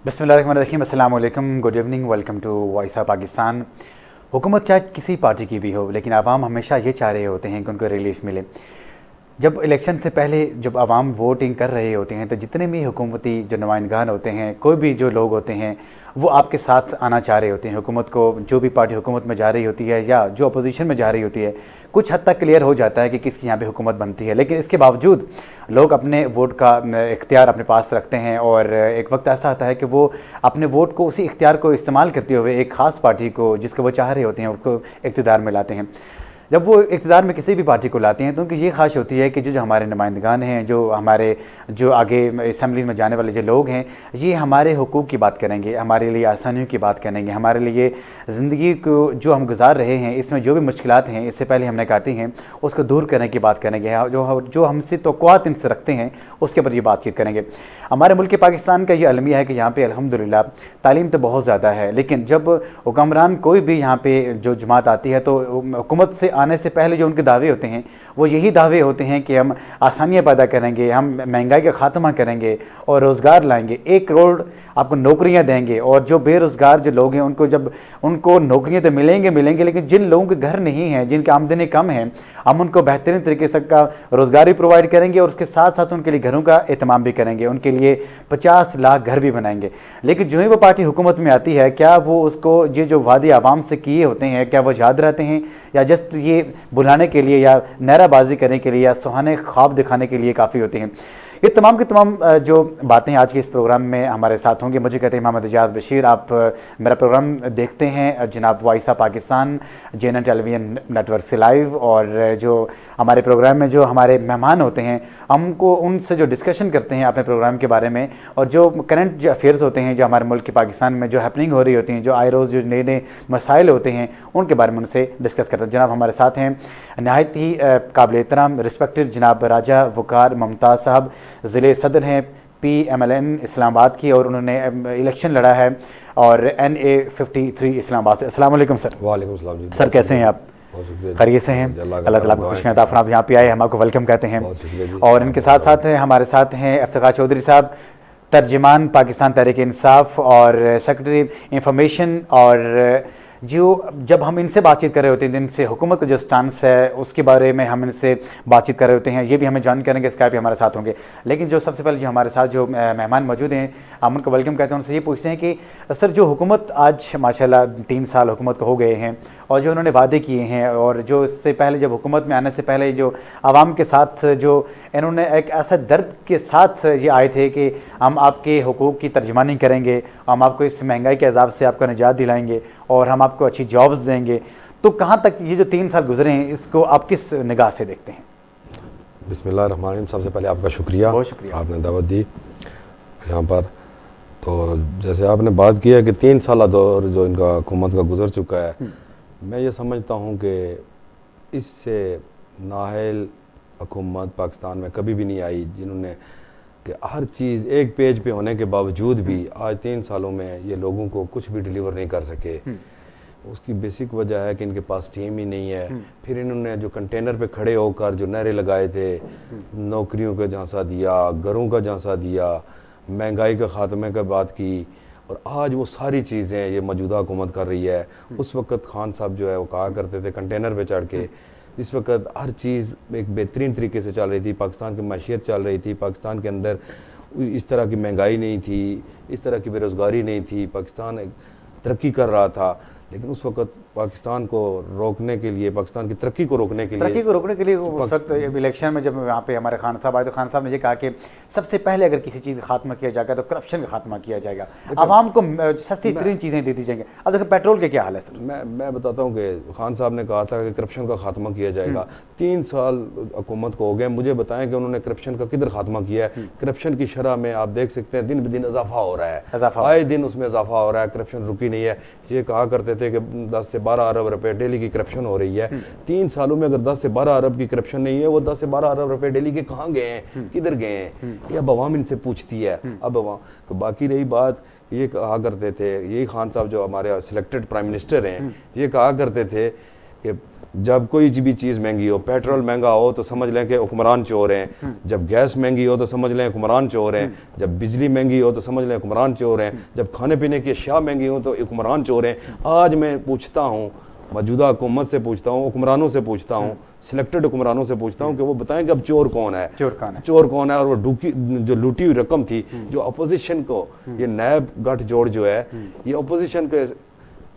बिस्मिल्लाहिर्रहमानिर्रहीम, अस्सलाम वालेकुम, good evening, welcome to voice of Pakistan. हुकूमत चाहे किसी पार्टी की भी हो, लेकिन आवाम हमेशा ये चाह रहे होते हैं कि उनको रिलीफ मिले। जब इलेक्शन से पहले जब आवाम वोटिंग कर रहे होते हैं तो जितने भी हुकूमती जो नुमाइंदगान होते हैं, कोई भी जो लोग होते हैं, वो आपके साथ आना चाह रहे होते हैं। हुकूमत को, जो भी पार्टी हुकूमत में जा रही होती है या जो अपोजिशन में जा रही होती है, कुछ हद तक क्लियर हो जाता है कि किसकी यहाँ पे हुकूमत बनती है। लेकिन इसके बावजूद लोग अपने वोट का इख्तियार अपने पास रखते हैं और एक वक्त ऐसा आता है कि वो अपने वोट को, उसी इख्तियार को इस्तेमाल करते हुए एक ख़ास पार्टी को जिसको वो चाह रहे होते हैं उसको इक़्तिदार में लाते हैं। जब वो इक़्तिदार में किसी भी पार्टी को लाते हैं तो उनकी ये ख्वाहिश होती है कि जो हमारे नुमाइंदगान हैं, जो आगे असम्बली में जाने वाले जो लोग हैं, ये हमारे हुकूक़ की बात करेंगे, हमारे लिए आसानियों की बात करेंगे, हमारे लिए ज़िंदगी को जो हम गुजार रहे हैं इसमें जो भी मुश्किलात हैं इससे पहले हमने काटी हैं उसको दूर करने की बात करेंगे। जो हमसे तौक़ुआत इनसे रखते हैं उसके ऊपर ये बातचीत करेंगे। हमारे मुल्क पाकिस्तान का ये अलमिया है कि यहाँ पे अल्हम्दुलिल्लाह तालीम तो बहुत ज़्यादा है, लेकिन जब हुक्मरान कोई भी यहाँ पे जो जमात आती है तो हुकूमत से आने से पहले जो उनके दावे होते हैं वो यही दावे होते हैं कि हम आसानियाँ पैदा करेंगे, हम महंगाई का ख़ात्मा करेंगे और रोज़गार लाएंगे, 1 करोड़ आपको नौकरियां देंगे। और जो बेरोज़गार जो लोग हैं उनको नौकरियां तो मिलेंगे, लेकिन जिन लोगों के घर नहीं हैं, जिनकी आमदनी कम है, हम उनको बेहतरीन तरीके से का रोज़गार भी प्रोवाइड करेंगे और उसके साथ साथ उनके लिए घरों का एहतमाम भी करेंगे, उनके लिए 50 लाख घर भी बनाएंगे। लेकिन जो ही वो पार्टी हुकूमत में आती है, क्या वो उसको ये जो वादे आवाम से किए होते हैं क्या वो याद रहते हैं, या जस्ट ये बुलाने के लिए या नाराबाजी करने के लिए या सुहाने ख्वाब दिखाने के लिए काफ़ी होते हैं। ये तमाम की तमाम जो बातें आज के इस प्रोग्राम में हमारे साथ होंगे। मुझे कहते हैं मोहम्मद इजाज़ बशीर। आप मेरा प्रोग्राम देखते हैं जनाब voice of Pakistan JNN television network से लाइव, और जो हमारे प्रोग्राम में जो हमारे मेहमान होते हैं हमको उनसे जो डिस्कशन करते हैं अपने प्रोग्राम के बारे में, और जो करंट जो अफेयर्स होते हैं जो हमारे मुल्क पाकिस्तान में जो हैपनिंग हो रही होती हैं, जो आए रोज़ जो नए नए मसाइल होते हैं उनके बारे में उनसे डिस्कस करते हैं। जनाब हमारे साथ हैं नहायत ही काबिल एहतराम रिस्पेक्टेड जनाब राजा वक़ार मुमताज़ साहब, ज़िले सदर हैं PMLN इस्लामाबाद की, और उन्होंने इलेक्शन लड़ा है और NA 53 इस्लामाबाद से। अस्सलाम वालेकुम सर। वालेकुम सलाम जी। सर कैसे हैं आप? खैरियत से हैं? अल्लाह ताला आपको खुशियाँ अता फरमाए। आप यहाँ पे आए, हम आपको वेलकम कहते हैं। और इनके साथ साथ हमारे साथ हैं इफ्तिखार चौधरी साहब, तर्जमान पाकिस्तान तहरीक इंसाफ और सेक्रेटरी इंफॉर्मेशन। और जो जब हम इनसे बातचीत कर रहे होते हैं, इनसे हुकूमत का जो स्टांस है उसके बारे में हम इनसे बातचीत कर रहे होते हैं, ये भी हमें ज्वाइन करेंगे, स्काइप पे हमारे साथ होंगे। लेकिन जो सबसे पहले जो हमारे साथ जो मेहमान मौजूद हैं हम उनको वेलकम कहते हैं। उनसे ये पूछते हैं कि सर, जो हुकूमत आज माशाल्लाह 3 साल हुकूमत को हो गए हैं, और जो उन्होंने वादे किए हैं, और जो इससे पहले जब हुकूमत में आने से पहले जो आवाम के साथ जो इन्होंने एक ऐसा दर्द के साथ ये आए थे कि हम आपके हुकूक की तर्जमानी करेंगे, हम आपको इस महंगाई के अजाब से आपको निजात दिलाएंगे और हम आपको अच्छी जॉब्स देंगे, तो कहाँ तक ये जो 3 साल गुजरे हैं इसको आप किस निगाह से देखते हैं? बिस्मिल्लाहिर्रहमानिर्रहीम। सबसे पहले आपका शुक्रिया, बहुत शुक्रिया, आपने दावत दी यहाँ पर। तो जैसे आपने बात किया कि 3 साल दौर जो इनका हुकूमत का गुजर चुका है, मैं ये समझता हूँ कि इससे नाहल हुकूमत पाकिस्तान में कभी भी नहीं आई, जिन्होंने कि हर चीज़ एक पेज पे होने के बावजूद भी आज 3 सालों में ये लोगों को कुछ भी डिलीवर नहीं कर सके। उसकी बेसिक वजह है कि इनके पास टीम ही नहीं है। फिर इन्होंने जो कंटेनर पे खड़े होकर जो नारे लगाए थे, नौकरियों का झांसा दिया, घरों का झांसा दिया, महंगाई का ख़ात्मे का बात की, और आज वो सारी चीज़ें ये मौजूदा हुकूमत कर रही है। उस वक़्त खान साहब जो है वो कहा करते थे कंटेनर पे चढ़ के, जिस वक़्त हर चीज़ एक बेहतरीन तरीके से चल रही थी, पाकिस्तान की मैशियत चल रही थी, पाकिस्तान के अंदर इस तरह की महंगाई नहीं थी, इस तरह की बेरोज़गारी नहीं थी, पाकिस्तान एक तरक्की कर रहा था। लेकिन उस वक़्त पाकिस्तान को रोकने के लिए, पाकिस्तान की तरक्की को रोकने के लिए उस वक्त इलेक्शन में जब वहाँ पे हमारे खान साहब आए तो खान साहब ने ये कहा कि सबसे पहले अगर किसी चीज़ का खात्मा किया जाएगा तो करप्शन का खात्मा किया जाएगा, आवाम को सस्ती तरीन चीज़ें दे दी जाएंगी। अब देखो पेट्रोल के क्या हाल है सर? मैं बताता हूँ कि खान साहब ने कहा था कि करप्शन का खात्मा किया जाएगा। 3 साल हुकूमत को हो गए, मुझे बताएं कि उन्होंने करप्शन का किधर खात्मा किया है? करप्शन की शरह में आप देख सकते हैं दिन ब दिन इजाफा हो रहा है, आए दिन उसमें इजाफा हो रहा है, करप्शन रुकी नहीं है। ये कहा करते थे कि 10 से 12 अरब रुपए डेली की करप्शन हो रही है। 3 सालों में अगर 10 से 12 अरब की करप्शन नहीं है, वो 10 से 12 अरब रुपए डेली के कहाँ गए हैं, किधर गए हैं? ये अब अवाम इनसे पूछती है। अब अवाम तो बाकी रही बात, ये कहा करते थे, यही खान साहब जो हमारे सिलेक्टेड प्राइम मिनिस्टर हैं, ये कहा करते थे कि जब कोई भी चीज़ महंगी हो, पेट्रोल महंगा हो तो समझ लें कि हुक्मरान चोर हैं, जब गैस महंगी हो तो समझ लें हुक्मरान चोर हैं, जब बिजली महंगी हो तो समझ लें हुक्मरान चोर हैं, जब खाने पीने की अशिया महंगी हो तो हुक्मरान चोर हैं। आज मैं पूछता हूँ, मौजूदा हुकूमत से पूछता हूँ, हुक्मरानों से पूछता हूँ, सिलेक्टेड हुक्मरानों से पूछता हूँ कि वो बताएं कि अब चोर कौन है, चोर कौन है। और वो जो लूटी हुई रकम थी, जो अपोजिशन को, ये नैब गठजोड़ जो है, ये अपोजिशन के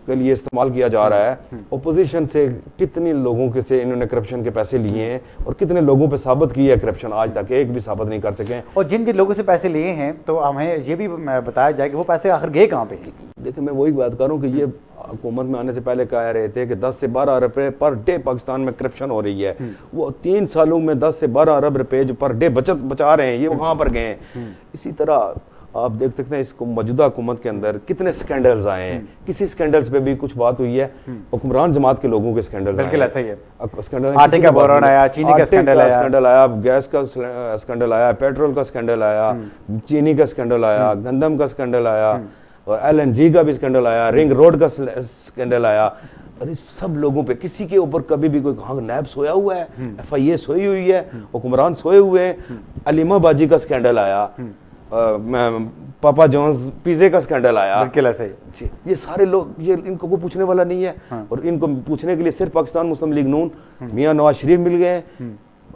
लिए इस्तेमाल किया जा रहा है। ओपोजिशन से कितने लोगों के से इन्होंने करप्शन के पैसे लिए हैं और कितने लोगों पे साबित की है करप्शन, आज तक एक भी साबित नहीं कर सके। और जिन जिन लोगों से पैसे लिए हैं तो हमें ये भी बताया जाए कि वो पैसे आखिर गए कहाँ पे। देखिए, मैं वही बात कर रहा हूँ कि ये हुकूमत में आने से पहले कह रहे थे कि 10 से 12 अरब रुपये पर डे पाकिस्तान में करप्शन हो रही है। वो 3 सालों में 10 से 12 अरब रुपये जो पर डे बचा रहे हैं, ये वहाँ पर गए हैं। इसी तरह आप देख सकते हैं इसको मौजूदा हुकूमत के अंदर कितने स्कैंडल्स आए हैं। किसी स्कैंडल्स पे भी कुछ बात हुई है, हुक्मरान जमात के लोगों के स्कैंडल्स बिल्कुल ऐसा ही है। स्कैंडल, आटे का बोरान आया, चीनी का स्कैंडल आया, गैस का स्कैंडल आया, पेट्रोल का स्कैंडल आया, चीनी का स्कैंडल आया, गंदम का स्कैंडल आया, और LNG का भी स्कैंडल आया, रिंग रोड का स्कैंडल आया। और इस सब लोगों पे किसी के ऊपर कभी भी कोई, हाँ नैब सोया हुआ है, FIA सोई हुई है, हुक्मरान सोए हुए हैं। अलीमा बाजी का स्कैंडल आया, पापा जॉन्स पिज़्ज़ा का स्कैंडल आया। बिल्कुल ऐसे ही। ये सारे लोग, ये इनको कोई पूछने वाला नहीं है। और इनको पूछने के लिए सिर्फ पाकिस्तान मुस्लिम लीग नून, मियां नवाज शरीफ मिल गए।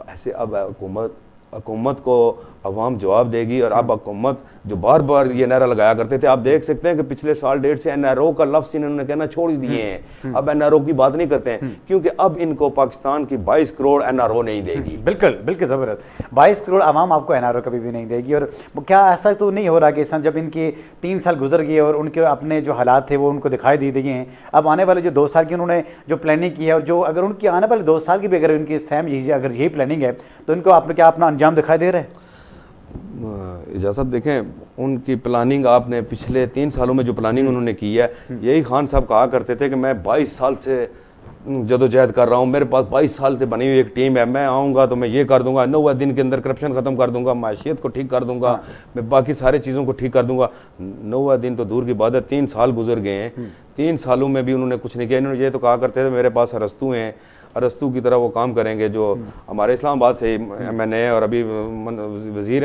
ऐसे अब हुकूमत को अवाम जवाब देगी। और अब हुकूमत जो बार बार ये नारा लगाया करते थे, आप देख सकते हैं कि पिछले साल डेढ़ से NRO का लफ्ज़ इन्होंने कहना छोड़ दिए हैं। अब NRO की बात नहीं करते हैं, क्योंकि अब इनको पाकिस्तान की 22 करोड़ NRO नहीं देगी। बिल्कुल बिल्कुल ज़बरदस्त। 22 करोड़ आवाम आपको NRO कभी भी नहीं देगी। और क्या ऐसा तो नहीं हो रहा कि जब इनके 3 साल गुजर गए और उनके अपने जो हालात थे वो उनको दिखाई दे दिए हैं, अब आने वाले जो 2 साल की उन्होंने जो प्लानिंग की है, और जो अगर उनकी आने वाले 2 साल की भी अगर उनकी सेम अगर यही प्लानिंग है, तो इनको आपने क्या अपना अंजाम दिखाई दे रहा है? इजाज़त देखें, उनकी प्लानिंग आपने पिछले 3 सालों में जो प्लानिंग उन्होंने की है, यही खान साहब कहा करते थे कि मैं 22 साल से जदोजहद कर रहा हूँ, मेरे पास 22 साल से बनी हुई एक टीम है, मैं आऊँगा तो मैं ये कर दूंगा, 90 दिन के अंदर करप्शन ख़त्म कर दूंगा, माशियत को ठीक कर दूंगा, मैं बाकी सारे चीज़ों को ठीक कर दूंगा। 90 दिन तो दूर की बात है, 3 साल गुजर गए हैं। 3 सालों में भी उन्होंने कुछ नहीं किया। इन्होंने ये तो कहा करते थे मेरे पास अरस्तू हैं, अरस्तू की तरह वो काम करेंगे, जो हमारे इस्लामाबाद से MNA और अभी वज़ीर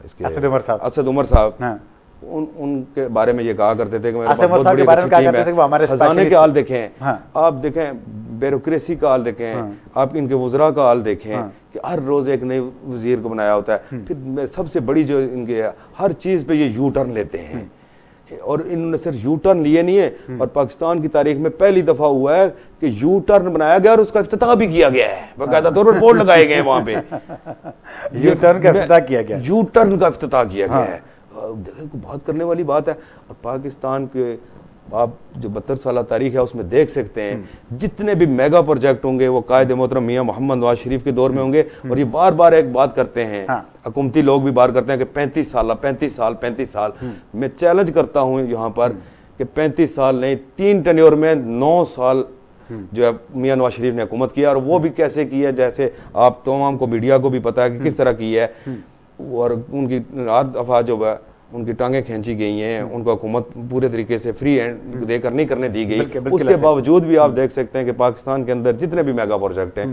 इसके असद उमर साहब, उनके बारे में ये कहा करते थे कि मेरे पास बहुत बड़ी टीम है। खजाने के हाल देखें, आप देखें ब्यूरोक्रेसी का हाल देखें, आप इनके वज़रा का हाल देखें कि हर रोज़ एक नए वज़ीर को बनाया होता है। फिर सबसे बड़ी जो इनके हर चीज़ पे ये यू टर्न लेते हैं। और इन्होंने सिर्फ यू टर्न लिए नहीं है, और पाकिस्तान की तारीख में पहली दफा हुआ है कि यू टर्न बनाया गया और उसका इफ्तिताह भी किया गया है, बाकायदा तौर पर बोर्ड लगाए गए वहां पे यू टर्न का इफ्तिताह किया गया, यू टर्न का इफ्तिताह किया गया है। देखो, बात करने वाली बात है। और पाकिस्तान के आप जो 72 साल तारीख है उसमें देख सकते हैं जितने भी मेगा प्रोजेक्ट होंगे वो कायदे मोहतरम मियां मोहम्मद नवाज शरीफ के दौर में होंगे। और ये बार बार एक बात करते हैं, हुकूमती लोग भी बात करते हैं कि 35 साल। मैं चैलेंज करता हूं यहाँ पर कि 35 साल नहीं, 3 टेन्योर में 9 साल जो है मियां नवाज शरीफ ने हुकूमत किया। और वो भी कैसे की है, जैसे आप तमाम को मीडिया को भी पता है कि किस तरह की है। और उनकी हर दफ़ा जो है उनकी टांगें खींची गई हैं, उनको हुकूमत पूरे तरीके से फ्री हैंड देकर नहीं करने दी गई। उसके बावजूद भी आप देख सकते हैं कि पाकिस्तान के अंदर जितने भी मेगा प्रोजेक्ट हैं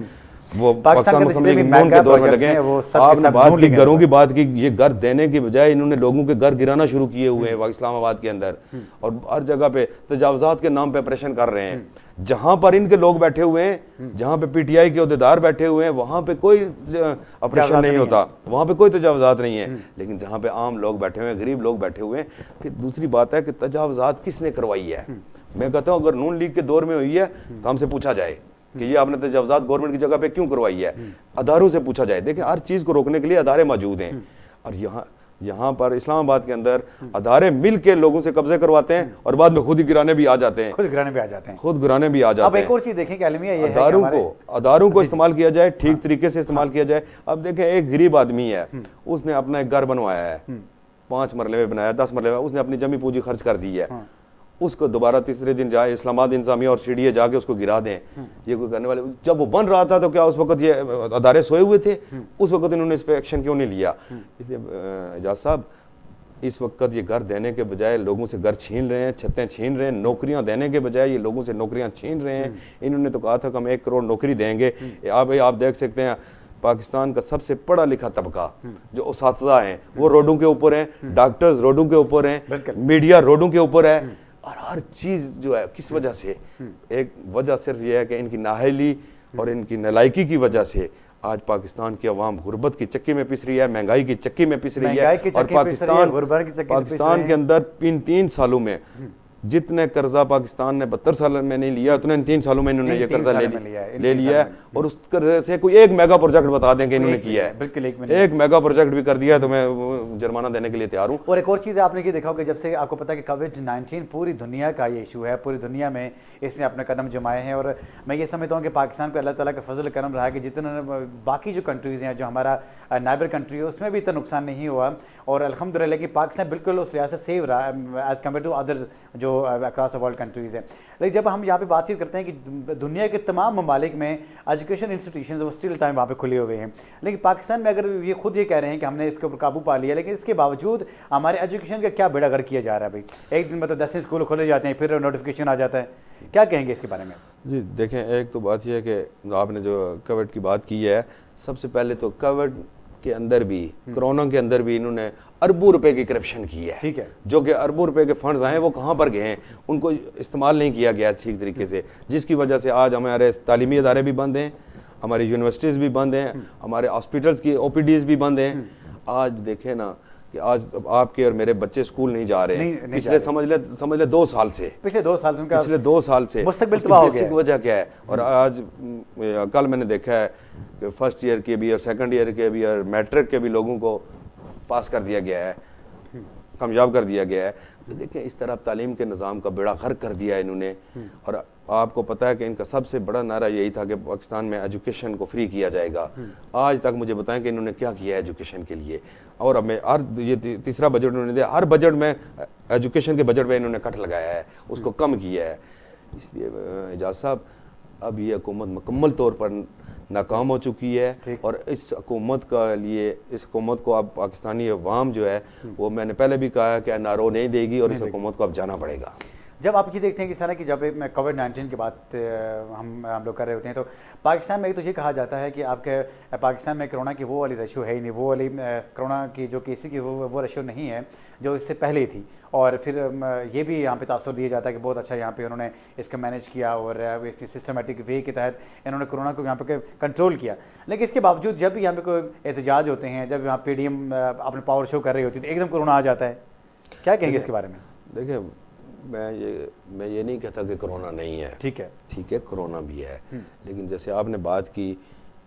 वो पाकिस्तान मुस्लिम लीग नून के दौर में लगे हैं। आपने बात की घरों की बात की, ये घर देने की बजाय इन्होंने लोगों के घर गिराना शुरू किए हुए हैं इस्लामाबाद के अंदर, और हर जगह पे तजावजात के नाम पे ऑपरेशन कर रहे हैं। जहां पर इनके लोग बैठे हुए हैं, जहां पे PTI के अहदेदार बैठे हुए हैं, वहां पे कोई ऑपरेशन नहीं होता, वहां पे कोई तजावजात नहीं है। लेकिन जहां पे आम लोग बैठे हुए हैं, गरीब लोग बैठे हुए हैं, फिर दूसरी बात है कि तजावजात किसने करवाई है। मैं कहता हूं अगर नून लीग के दौर में हुई है तो हमसे पूछा जाए कि ये आपने तजावजात गवर्नमेंट की जगह पे क्यों करवाई है, अदारों से पूछा जाए। देखिए, हर चीज को रोकने के लिए अदारे मौजूद हैं। और यहाँ पर इस्लामाबाद के अंदर अदारे मिल के लोगों से कब्जे करवाते हैं और बाद में खुद ही गिराने भी आ जाते हैं। खुद गिराने भी आ जाते हैं। अब एक और चीज देखें कि अलमिया ये अदारों को इस्तेमाल किया जाए, ठीक तरीके से इस्तेमाल किया जाए। अब देखें, एक गरीब आदमी है, उसने अपना एक घर बनवाया है, 5 मरले में बनाया, 10 मरले में, उसने अपनी जमी पूंजी खर्च कर दी है। उसको दोबारा तीसरे दिन जाए इस्लामाबाद इंतजामिया और CDA जाके उसको गिरा दें, ये कोई करने वाले। जब वो बन रहा था तो क्या उस वक्त ये अदारे सोए हुए थे? उस वक्त इन्होंने इस पर एक्शन क्यों नहीं लिया? इसलिए एजाज साहब, इस वक्त ये घर देने के बजाय लोगों से घर छीन रहे हैं, छतें छीन रहे हैं, नौकरियां देने के बजाय ये लोगों से नौकरियां छीन रहे हैं। इन्होंने तो कहा था कि हम 1 करोड़ नौकरी देंगे। आप देख सकते हैं पाकिस्तान का सबसे पढ़ा लिखा तबका जो उसातिज़ा हैं वो रोडों के ऊपर हैं, डॉक्टर्स रोडों के ऊपर हैं, मीडिया रोडों के ऊपर है, और हर चीज़ जो है किस वजह से, एक वजह सिर्फ यह है कि इनकी नाअहली और इनकी नालायकी की वजह से आज पाकिस्तान की अवाम गुर्बत की चक्की में पिस रही है, महंगाई की चक्की में पिस रही है। और पाकिस्तान के अंदर इन 3 सालों में जितने कर्जा पाकिस्तान ने 72 साल में नहीं लिया, उतने 3 सालों में इन्होंने ये कर्जा ले लिया है। और उस कर्जे से कोई एक मेगा प्रोजेक्ट बता दें कि इन्होंने किया है, बिल्कुल एक मेगा प्रोजेक्ट भी कर दिया है तो मैं जुर्माना देने के लिए तैयार हूँ। और एक और चीज़ आपने ये देखा होगा, जब से आपको पता है कि कोविड-19 पूरी दुनिया का ये इशू है, पूरी दुनिया में इसने अपने कदम जमाए हैं। और मैं ये समझता हूँ कि पाकिस्तान पे अल्लाह ताला का फजल करम रहा है कि जितने बाकी जो कंट्रीज़ हैं, जो हमारा नाइबर कंट्री है, उसमें भी इतना नुकसान नहीं हुआ। और अल्हम्दुलिल्लाह कि पाकिस्तान बिल्कुल उस लिहाज से सेव रहा एज़ कम्पेयर टू अदर जो अक्रॉस द वर्ल्ड कंट्रीज़ हैं। लेकिन जब हम यहाँ पे बातचीत करते हैं कि दुनिया के तमाम ममालिक में एजुकेशन इंस्टीट्यूशन वो स्टिल टाइम वहाँ पे खुले हुए हैं, लेकिन पाकिस्तान में अगर ये खुद ये कह रहे हैं कि हमने इसके ऊपर काबू पा लिया, लेकिन इसके बावजूद हमारे एजुकेशन का क्या बेड़ा गर्क किया जा रहा है भाई। एक दिन मतलब 10 स्कूल खोले जाते हैं, फिर नोटिफिकेशन आ जाता है, क्या कहेंगे इसके बारे में? जी देखें, एक तो बात यह है कि आपने जो कोविड की बात की है, सबसे पहले तो कोविड के अंदर भी, कोरोना के अंदर भी इन्होंने अरबों रुपए की करप्शन की है। ठीक है, जो कि अरबों रुपए के फंड्स आए वो कहाँ पर गए हैं, उनको इस्तेमाल नहीं किया गया ठीक तरीके से, जिसकी वजह से आज हमारे तालीमी इदारे भी बंद हैं, हमारी यूनिवर्सिटीज़ भी बंद हैं, हमारे हॉस्पिटल्स की OPDs भी बंद हैं। आज देखें ना कि आज आपके और मेरे बच्चे स्कूल नहीं जा रहे हैं, पिछले समझ ले 2 साल से, पिछले 2 साल से बेसिक वजह क्या है। और आज कल मैंने देखा है कि फर्स्ट ईयर के भी और सेकंड ईयर के भी और मैट्रिक के भी लोगों को पास कर दिया गया है, कामयाब कर दिया गया है। तो देखें, इस तरह तालीम के निज़ाम का बेड़ा गर्क कर दिया है इन्होंने। और आपको पता है कि इनका सबसे बड़ा नारा यही था कि पाकिस्तान में एजुकेशन को फ्री किया जाएगा। आज तक मुझे बताएं कि इन्होंने क्या किया है एजुकेशन के लिए। और अब ये तीसरा बजट उन्होंने दिया, हर बजट में एजुकेशन के बजट में इन्होंने कट लगाया है, उसको कम किया है। इसलिए एजाज साहब, अब ये हुकूमत मुकम्मल तौर पर नाकाम हो चुकी है। और इस हुकूमत को अब पाकिस्तानी अवाम जो है वो, मैंने पहले भी कहा है कि NRO नहीं देगी और इस हुकूमत को अब जाना पड़ेगा। जब आप ये देखते हैं कि सारा कि जब कोविड-19 की बात हम लोग कर रहे होते हैं, तो पाकिस्तान में तो ये कहा जाता है कि आपके पाकिस्तान में कोरोना की वो वाली रेशो है ही नहीं, वो वाली कोरोना की जो केसेस की वो रेशो नहीं है जो इससे पहले थी। और फिर ये भी यहाँ पे तासुर दिया जाता है कि बहुत अच्छा यहाँ पे उन्होंने इसका मैनेज किया और इस सिस्टमेटिक वे के तहत इन्होंने कोरोना को यहाँ पे कंट्रोल किया। लेकिन इसके बावजूद जब भी यहाँ पे कोई एहतजाज होते हैं, जब यहाँ PDM अपने पावर शो कर रही होती है, तो एकदम कोरोना आ जाता है, क्या कहेंगे इसके बारे में? देखिए, मैं ये नहीं कहता कि कोरोना नहीं है, ठीक है कोरोना भी है। लेकिन जैसे आपने बात की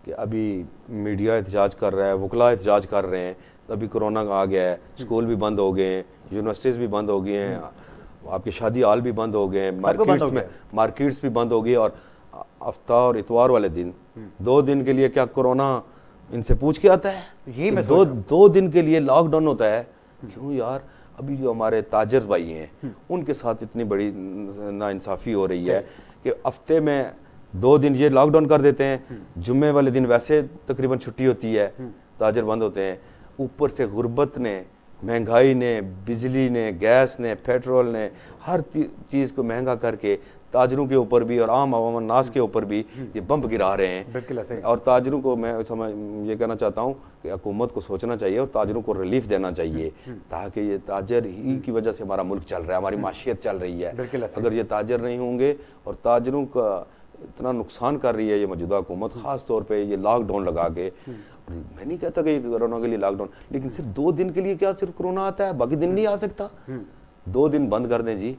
कि अभी मीडिया एहतजाज कर रहा है, वकला एहतजाज कर रहे हैं, तो अभी कोरोना आ गया है, स्कूल भी बंद हो गए हैं, यूनिवर्सिटीज़ भी बंद हो गई हैं, आपके शादी हाल भी बंद हो गए हैं, मार्केट्स भी बंद हो गई। और हफ्ता और इतवार वाले दिन 2 दिन के लिए क्या कोरोना इनसे पूछ के आता है? ये 2 दिन के लिए लॉकडाउन होता है। क्यों यार? अभी जो हमारे ताजर भाई हैं उनके साथ इतनी बड़ी नाइंसाफ़ी हो रही है कि हफ्ते में 2 दिन ये लॉकडाउन कर देते हैं, जुम्मे वाले दिन वैसे तकरीबन छुट्टी होती है, ताजर बंद होते हैं। ऊपर से गुर्बत ने, महंगाई ने, बिजली ने, गैस ने, पेट्रोल ने, हर चीज़ को महंगा करके ताजरों के ऊपर भी और आम आवाम नास के ऊपर भी ये बम्प गिरा रहे हैं। और ताजरों को मैं ये कहना चाहता हूँ कि हुकूमत को सोचना चाहिए और ताजरों को रिलीफ देना चाहिए, ताकि ये ताजर ही की वजह से हमारा मुल्क चल रहा है, हमारी माशियत चल रही है। अगर ये ताजर नहीं होंगे और ताजरों का इतना नुकसान कर रही है ये मौजूदा हुकूमत, ख़ास तौर पे ये लॉकडाउन लगा के। मैं नहीं कहता कि कोरोना के लिए लॉकडाउन, लेकिन सिर्फ 2 दिन के लिए क्या सिर्फ कोरोना आता है? बाकी दिन नहीं आ सकता। 2 दिन बंद कर दें जी,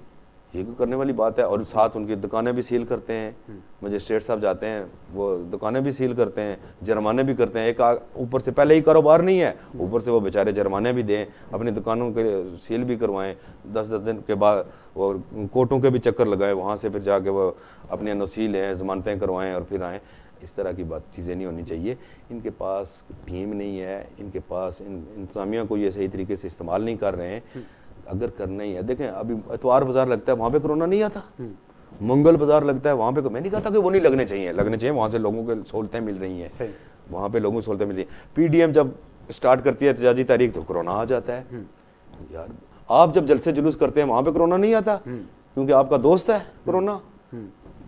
ये भी करने वाली बात है। और साथ उनकी दुकानें भी सील करते हैं, मजिस्ट्रेट साहब जाते हैं, वो दुकानें भी सील करते हैं, जुर्माने भी करते हैं। एक ऊपर से पहले ही कारोबार नहीं है, ऊपर से वो बेचारे जुर्माने भी दें, अपनी दुकानों के सील भी करवाएं, 10-10 दिन के बाद वो कोर्टों के भी चक्कर लगाएं, वहाँ से फिर जाके वो अपने NOC लें, ज़मानतें करवाएं और फिर आएँ। इस तरह की बात चीज़ें नहीं होनी चाहिए। इनके पास टीम नहीं है, इनके पास इंतज़ामिया को ये सही तरीके से इस्तेमाल नहीं कर रहे हैं। अगर करना ही है, देखें अभी इतवार बाजार लगता है, वहाँ पे कोरोना नहीं आता। मंगल बाजार लगता है, वहाँ पे मैं नहीं कहता कि वो नहीं लगने चाहिए, वहाँ से लोगों को सहूलतें मिल रही हैं, वहाँ पे लोगों को सहूलतें मिल रही हैं। PDM जब स्टार्ट करती है एहतजाजी तारीख तो कोरोना आ जाता है। यार आप जब जलसे जुलूस करते हैं वहां पे कोरोना नहीं आता, क्योंकि आपका दोस्त है कोरोना।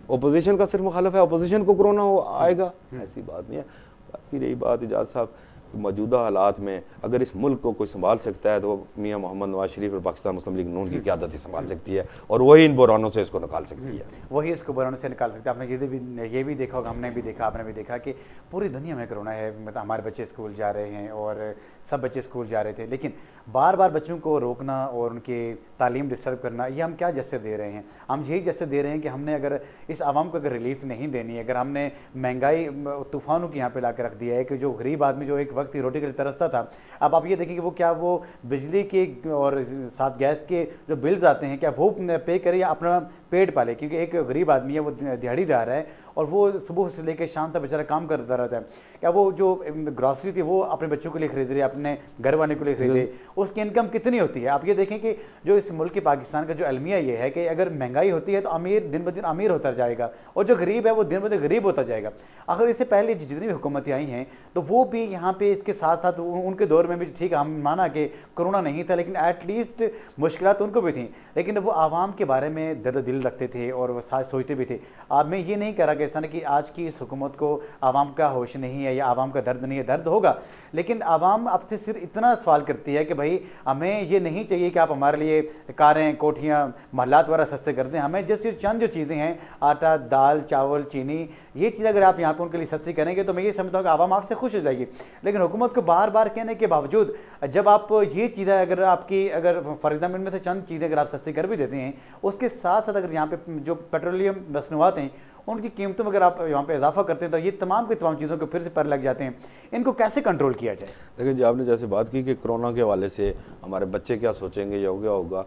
ओपोजिशन का सिर्फ मुखालिफ है, ओपोजिशन को कोरोना आएगा, ऐसी बात नहीं है। बाकी रही बात इजाज़ साहब, मौजूदा हालात में अगर इस मुल्क को कोई संभाल सकता है तो मियां मोहम्मद नवाज शरीफ और पाकिस्तान मुस्लिम लीग नून की क़यादत ही संभाल सकती है, और वही इन बुरानों से इसको निकाल सकती है, वही इसको बुरानों से निकाल सकते हैं। आपने ये भी देखा होगा, हमने भी देखा, आपने भी देखा कि पूरी दुनिया में कोरोना है। मतलब हमारे बच्चे स्कूल जा रहे हैं और सब बच्चे स्कूल जा रहे थे, लेकिन बार बार बच्चों को रोकना और उनकी तालीम डिस्टर्ब करना, ये हम क्या जैसे दे रहे हैं? हम यही जैसे दे रहे हैं कि हमने अगर इस आवाम को अगर रिलीफ नहीं देनी है, अगर हमने महंगाई तूफ़ानों के यहाँ पे ला के रख दिया है कि जो गरीब आदमी जो एक वक्त ही रोटी के लिए तरसता था, अब आप ये देखें कि वो बिजली के और साथ गैस के जो बिल्स आते हैं, क्या वो पे करे या अपना पेट पाले? क्योंकि एक गरीब आदमी है, वो दिहाड़ीदार है और वो सुबह से लेकर शाम तक बेचारा काम करता रहता है। क्या वो जो ग्रॉसरी थी वो अपने बच्चों के लिए खरीद रहे, अपने घर वाले के लिए खरीद रहे, उसकी इनकम कितनी होती है? आप ये देखें कि जो इस मुल्क की पाकिस्तान का जो अलमिया ये है कि अगर महंगाई होती है तो अमीर दिन ब दिन अमीर होता जाएगा और जो गरीब है वो दिन ब दिन गरीब होता जाएगा। आखिर इससे पहले जितनी भी हुकूमतें आई हैं तो वो भी यहाँ पे इसके साथ साथ उनके दौर में भी ठीक है, हम माना कि कोरोना नहीं था, लेकिन एटलीस्ट मुश्किलात उनको भी थी, लेकिन वो आवाम के बारे में दर्द दिल रखते थे और वो साथ सोचते भी थे। अब मैं ये नहीं कह रहा कि ऐसा कि आज की इस हुकूमत को आवाम का होश नहीं है या आवाम का दर्द नहीं है, दर्द होगा, लेकिन आवाम आपसे सिर्फ इतना सवाल करती है कि भाई हमें ये नहीं चाहिए कि आप हमारे लिए कारें, कोठियाँ, महलात वगैरह सस्ते कर दें, हमें जस्ट ये चंद जो चीज़ें हैं, आटा, दाल, चावल, चीनी, ये चीज़ अगर आप यहाँ पर उनके लिए सस्ती करेंगे तो मैं ये समझता हूँ कि आवाम आपसे खुश हो जाएगी। लेकिन हुकूमत को बार बार कहने के बावजूद जब आप ये चीज़ें अगर आपकी अगर फॉर एग्जाम्पल में से चंद चीज़ें अगर आप सस्ती कर भी देते हैं, उसके साथ साथ अगर यहाँ पे जो पेट्रोलियम मसनूआत हैं उनकी कीमतों में अगर आप यहाँ पे इजाफा करते हैं तो ये तमाम की तमाम चीज़ों को फिर से पर लग जाते हैं। इनको कैसे कंट्रोल किया जाए? देखिए जी, आपने जैसे बात की कि कोरोना के हवाले से हमारे बच्चे क्या सोचेंगे या क्या होगा,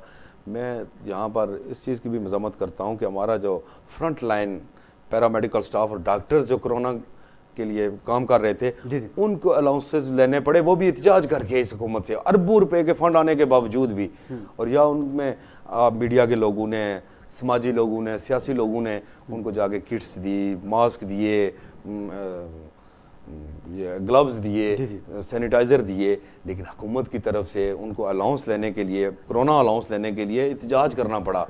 मैं यहाँ पर इस चीज़ की भी मजम्मत करता हूँ कि हमारा जो फ्रंट लाइन पैरामेडिकल स्टाफ और डॉक्टर्स जो कोरोना के लिए काम कर रहे थे, उनको अलाउंसेस लेने पड़े, वो भी एहतजाज करके इस हुकूमत से, अरबों रुपए के फंड आने के बावजूद भी। और या उनमें मीडिया के लोगों ने, समाजी लोगों ने, सियासी लोगों ने उनको जाके किट्स दी, मास्क दिए, ग्लव्स दिए, सैनिटाइज़र दिए, लेकिन हुकूमत की तरफ से उनको अलाउंस लेने के लिए, कोरोना अलाउंस लेने के लिए एहतजाज करना पड़ा,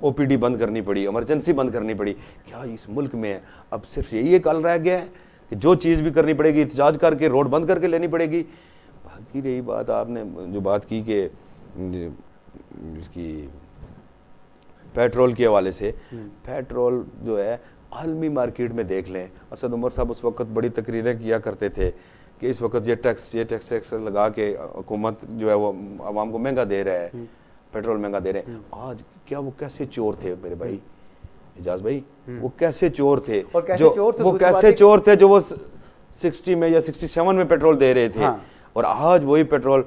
ओपीडी बंद करनी पड़ी, इमरजेंसी बंद करनी पड़ी। क्या इस मुल्क में अब सिर्फ यही एक हल रह गया है कि जो चीज़ भी करनी पड़ेगी एहतजाज करके, रोड बंद करके लेनी पड़ेगी? बाकी रही बात, आपने जो बात की कि इसकी पेट्रोल के हवाले से, पेट्रोल जो है आलमी मार्केट में देख लें, असद उमर साहब उस वक्त बड़ी तकरीरें किया करते थे कि इस वक्त ये टैक्स लगा के हुकूमत जो है वो आवाम को महंगा दे रहा है, पेट्रोल महंगा दे रहे हैं। आज क्या वो कैसे चोर थे मेरे भाई एजाज भाई, वो कैसे चोर थे, वो कैसे चोर थे जो वो 60 में या 67 में पेट्रोल दे रहे थे, और आज वही पेट्रोल